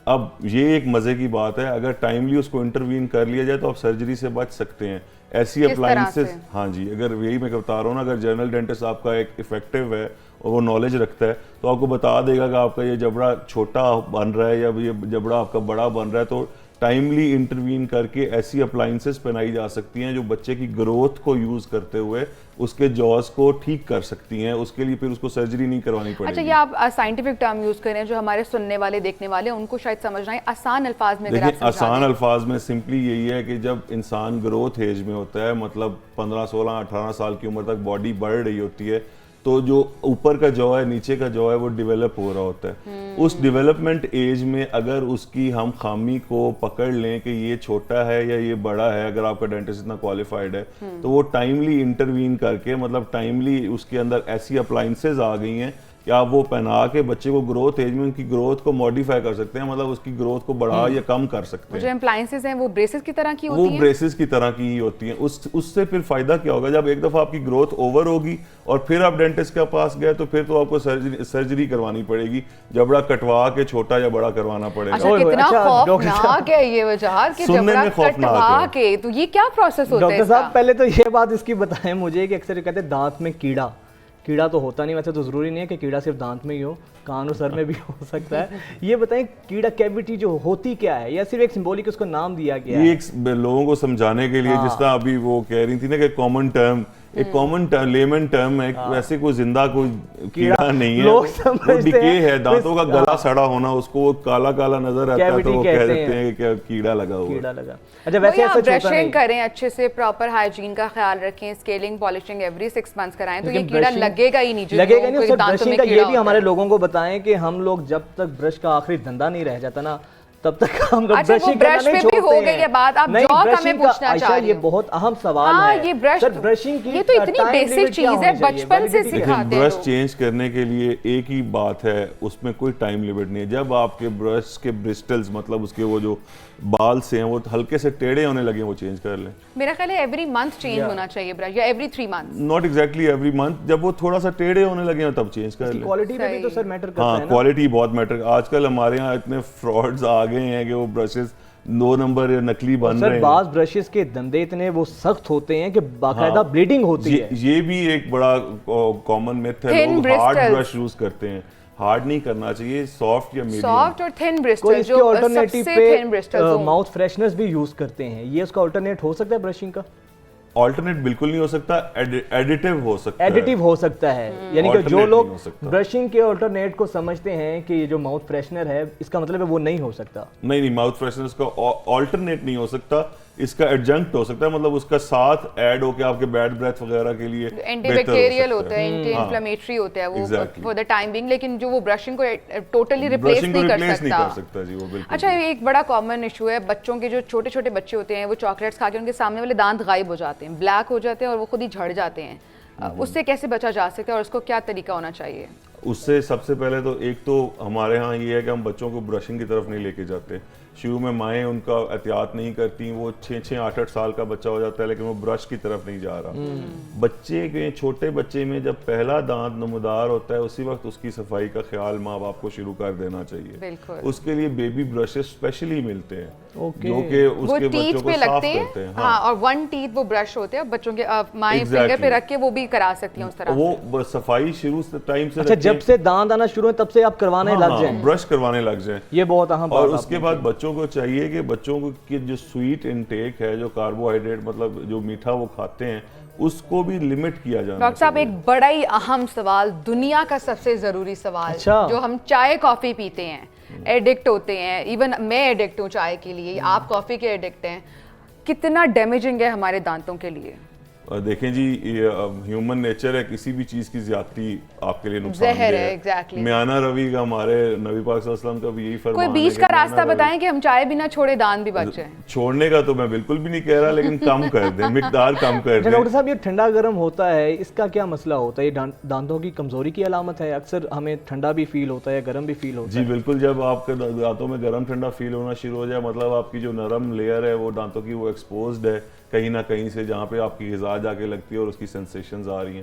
اب یہ ایک مزے کی بات ہے, اگر ٹائملی اس کو انٹروین کر لیا جائے تو آپ سرجری سے بچ سکتے ہیں. ایسی اپلائنسز, ہاں جی, اگر یہی میں بتا رہا ہوں نا, اگر جنرل ڈینٹسٹ آپ کا ایک افیکٹو ہے اور وہ نالج رکھتا ہے تو آپ کو بتا دے گا کہ آپ کا یہ جبڑا چھوٹا بن رہا ہے یا یہ جبڑا آپ کا بڑا بن رہا ہے, تو ٹائملی انٹروین کر کے ایسی اپلائنسز پہنائی جا سکتی ہیں جو بچے کی گروتھ کو یوز کرتے ہوئے اس کے جوز کو ٹھیک کر سکتی ہیں. اس کے لیے پھر اس کو سرجری نہیں کروانی پڑے گی. اچھا, یہ آپ سائنٹیفک ٹرم یوز کریں جو ہمارے سننے والے دیکھنے والے ان کو شاید سمجھنا ہے آسان الفاظ میں. دیکھیں, آسان الفاظ میں سمپلی یہی ہے کہ جب انسان گروتھ ایج میں ہوتا ہے, مطلب 15 16 18 سال کی عمر تک باڈی بڑھ رہی ہوتی ہے, تو جو اوپر کا جو ہے نیچے کا جو ہے وہ ڈیولپ ہو رہا ہوتا ہے. اس ڈیولپمنٹ ایج میں اگر اس کی ہم خامی کو پکڑ لیں کہ یہ چھوٹا ہے یا یہ بڑا ہے, اگر آپ کا ڈینٹسٹ اتنا کوالیفائڈ ہے تو وہ ٹائملی انٹروین کر کے, مطلب ٹائملی اس کے اندر ایسی اپلائنسز آ گئی ہیں کہ آپ وہ پہنا کے بچے کو گروتھ ایج میں ان کی گروتھ کو ماڈیفائی کر سکتے ہیں, مطلب اس کی گروتھ کو بڑھا یا کم کر سکتے ہیں. جو اپلائنسز ہیں وہ بریسز کی طرح کی ہوتی ہیں, وہ بریسز کی طرح کی ہی ہوتی ہیں. اس سے پھر فائدہ کیا ہوگا, جب ایک دفعہ آپ کی گروتھ اوور ہوگی اور پھر آپ ڈینٹسٹ کے پاس گئے تو پھر تو آپ کو سرجری کروانی پڑے گی, جبڑا کٹوا کے چھوٹا یا بڑا کروانا پڑے گا. اچھا, کتنا خوفناک ہے یہ وجہ کہ جبڑا کٹوا کے, تو یہ کیا پروسیس ہوتا ہے؟ ڈاکٹر صاحب پہلے تو یہ بات اس کی بتائیں مجھے کہ اکثر کہتے ہیں دانت میں کیڑا تو ہوتا نہیں, ویسے تو ضروری نہیں ہے کہ کیڑا صرف دانت میں ہی ہو, کان اور سر میں بھی ہو سکتا ہے. یہ بتائیں کیڑا کیویٹی جو ہوتی کیا ہے, یا صرف ایک سمبولک اس کو نام دیا گیا ہے؟ یہ ایک لوگوں کو سمجھانے کے لیے, جس طرح ابھی وہ کہہ رہی تھی نا کہ کامن ٹرم, ایک کامن لیمن ٹرم ہے, ویسے کوئی زندہ کوئی کیڑا نہیں ہے, وہ ڈکے ہے, دانتوں کا گلا سڑا ہونا, اس کو کالا کالا نظر آتا ہے تو وہ کہہ دیتے ہیں کہ کیڑا لگا ہوا ہے. اچھا, ویسے آپ برشنگ کریں اچھے سے, پراپر ہائیجین کا خیال رکھیں, اسکیلنگ پالشنگ ایوری 6 months کرائیں, تو یہ کیڑا لگے گا ہی نہیں. لگے گا نہیں. برشنگ کا یہ بھی ہمارے لوگوں کو بتائیں کہ ہم لوگ جب تک برش کا آخری دھندا نہیں رہ جاتا نا تب تک ہم برشنگ کرنا نہیں چھوڑتے ہیں. یہ بات آپ جاب کا میں پوچھنا چاہ رہی ہوں. یہ بہت اہم سوال ہے. یہ برشنگ کی یہ تو اتنی بیسک چیز ہے, بچپن سے سکھاتے ہیں. برش چینج کرنے کے لیے ایک ہی بات ہے, اس میں کوئی ٹائم لیمٹ نہیں ہے. جب آپ کے برش کے برسٹلز, مطلب اس کے وہ جو بال سے ہیں وہ ہلکے سے ٹیڑھے ہونے لگے, وہ چینج کر لیں. میرا خیال ہے ایوری منتھ چینج ہونا چاہیے برش, یا every 3 months. Not exactly every month, جب وہ تھوڑا سا ٹیڑھے ہونے لگے ہیں تب چینج کر لیں. کوالٹی میں بھی تو سر میٹر کرتا ہے نا. ہاں, کوالٹی بہت میٹر. آج کل ہمارے یہاں اتنے فراڈز آ گئے ہیں کہ وہ برشز 2 نمبر یا نقلی بن رہے ہیں. بعض برشز کے دندے اتنے وہ سخت ہوتے ہیں کہ باقاعدہ بلیڈنگ ہوتی ہے. یہ بھی ایک بڑا کامن میتھ ہے, لوگ ہارڈ برش یوز کرتے ہیں. ہارڈ نہیں کرنا چاہیے, سافٹ یا میڈیم. سافٹ اور تھن برسٹل, جو سب سے تھن برسٹل ماؤتھ فریشنرز بھی یوز کرتے ہیں, یہ اس کا آلٹرنیٹ ہو سکتا ہے برشنگ کا؟ آلٹرنیٹ بالکل نہیں ہو سکتا, ایڈیٹیو ہو سکتا ہے. ایڈیٹیو ہو سکتا ہے, یعنی کہ جو لوگ برشنگ کے آلٹرنیٹ کو سمجھتے ہیں کہ یہ جو ماؤتھ فریشنر ہے اس کا مطلب ہے وہ نہیں ہو سکتا. نہیں, ماؤتھ فریشنر کا آلٹرنیٹ نہیں ہو سکتا, اس کا ایڈجنکٹ ہو سکتا ہے, مطلب اس کا ساتھ ایڈ ہو کے آپ کے بیڈ بریتھ وغیرہ کے لیے اینٹی بیکٹیریل ہوتا ہے, اینٹی انفلیمیٹری ہوتا ہے وہ فور دا ٹائم بینگ, لیکن جو وہ برشنگ کو ٹوٹلی ریپلیس نہیں کر سکتا. اچھا, ایک بڑا کامن ایشو ہے, بچوں کے جو چھوٹے چھوٹے بچے ہوتے ہیں وہ چاکلیٹس کھا کے ان کے سامنے والے دانت غائب ہو جاتے ہیں, بلیک ہو جاتے ہیں اور وہ خود ہی جھڑ جاتے ہیں. اس سے کیسے بچا جا سکتا ہے اور اس کو کیا طریقہ ہونا چاہیے؟ اس سے سب سے پہلے تو ایک تو ہمارے ہاں یہ ہے کہ ہم بچوں کو برشنگ کی طرف نہیں لے کے جاتے. شروع میں مائیں ان کا احتیاط نہیں کرتی, وہ 6-8 سال کا بچہ ہو جاتا ہے لیکن وہ برش کی طرف نہیں جا رہا. بچے کے چھوٹے بچے میں جب پہلا دانت نمودار ہوتا ہے اسی وقت اس کی صفائی کا خیال ماں باپ کو شروع کر دینا چاہیے. اس کے لیے بیبی برشز اسپیشلی ملتے ہیں جو کہ اس کے بچوں کو صاف کرتے ہیں. ہاں, اور 1 teeth وہ برش ہوتے ہیں, بچوں کے مائیں فنگر پہ رکھ کے وہ بھی کرا سکتی ہیں اس طرح. وہ صفائی شروع سے ٹائم سے, اچھا جب سے دانت آنا شروع ہے تب سے آپ کروانے لگ جائیں, برش کروانے لگ جائیں. یہ بہت اہم بات. اور اس کے بعد بچوں کو چاہیے کہ بچوں کو جو سویٹ انٹیک ہے, جو کاربوہائیڈریٹ مطلب جو میٹھا وہ کھاتے ہیں, اس کو بھی لمٹ کیا جانا. ڈاکٹر صاحب, ایک بڑا ہی اہم سوال, دنیا کا سب سے ضروری سوال, جو ہم چائے کافی پیتے ہیں, ایڈکٹ ہوتے ہیں, ایون میں ایڈکٹ ہوں چائے کے لیے, آپ کافی کے ایڈکٹ ہیں, کتنا ڈیمیجنگ ہے ہمارے دانتوں کے لیے؟ دیکھیں جی, ہیومن نیچر ہے, کسی بھی چیز کی زیادتی آپ کے لیے نقصان دہ ہے. میانہ روی کا, ہمارے نبی پاک صلی اللہ علیہ وسلم کا بھی یہی فرمان ہے. کوئی بیچ کا راستہ بتائیں کہ ہم چائے بھی نہ چھوڑے, دانت بھی بچ جائیں. چھوڑنے کا تو میں بالکل بھی نہیں کہہ رہا, لیکن کم کر دیں, مقدار کم کر دیں. ڈاکٹر صاحب, یہ ٹھنڈا گرم ہوتا ہے, اس کا کیا مسئلہ ہوتا ہے؟ یہ دانتوں کی کمزوری کی علامت ہے؟ اکثر ہمیں ٹھنڈا بھی فیل ہوتا ہے, گرم بھی فیل ہوتا ہے. جی بالکل, جب آپ کے دانتوں میں گرم ٹھنڈا فیل ہونا شروع ہو جائے, مطلب آپ کی جو نرم لیئر ہے وہ دانتوں کی وہ ایکسپوزڈ ہے کہیں نہ کہیں سے, جہاں پہ آپ کی غذا جا کے لگتی ہے اور اس کی سینسیشنز آ رہی ہیں,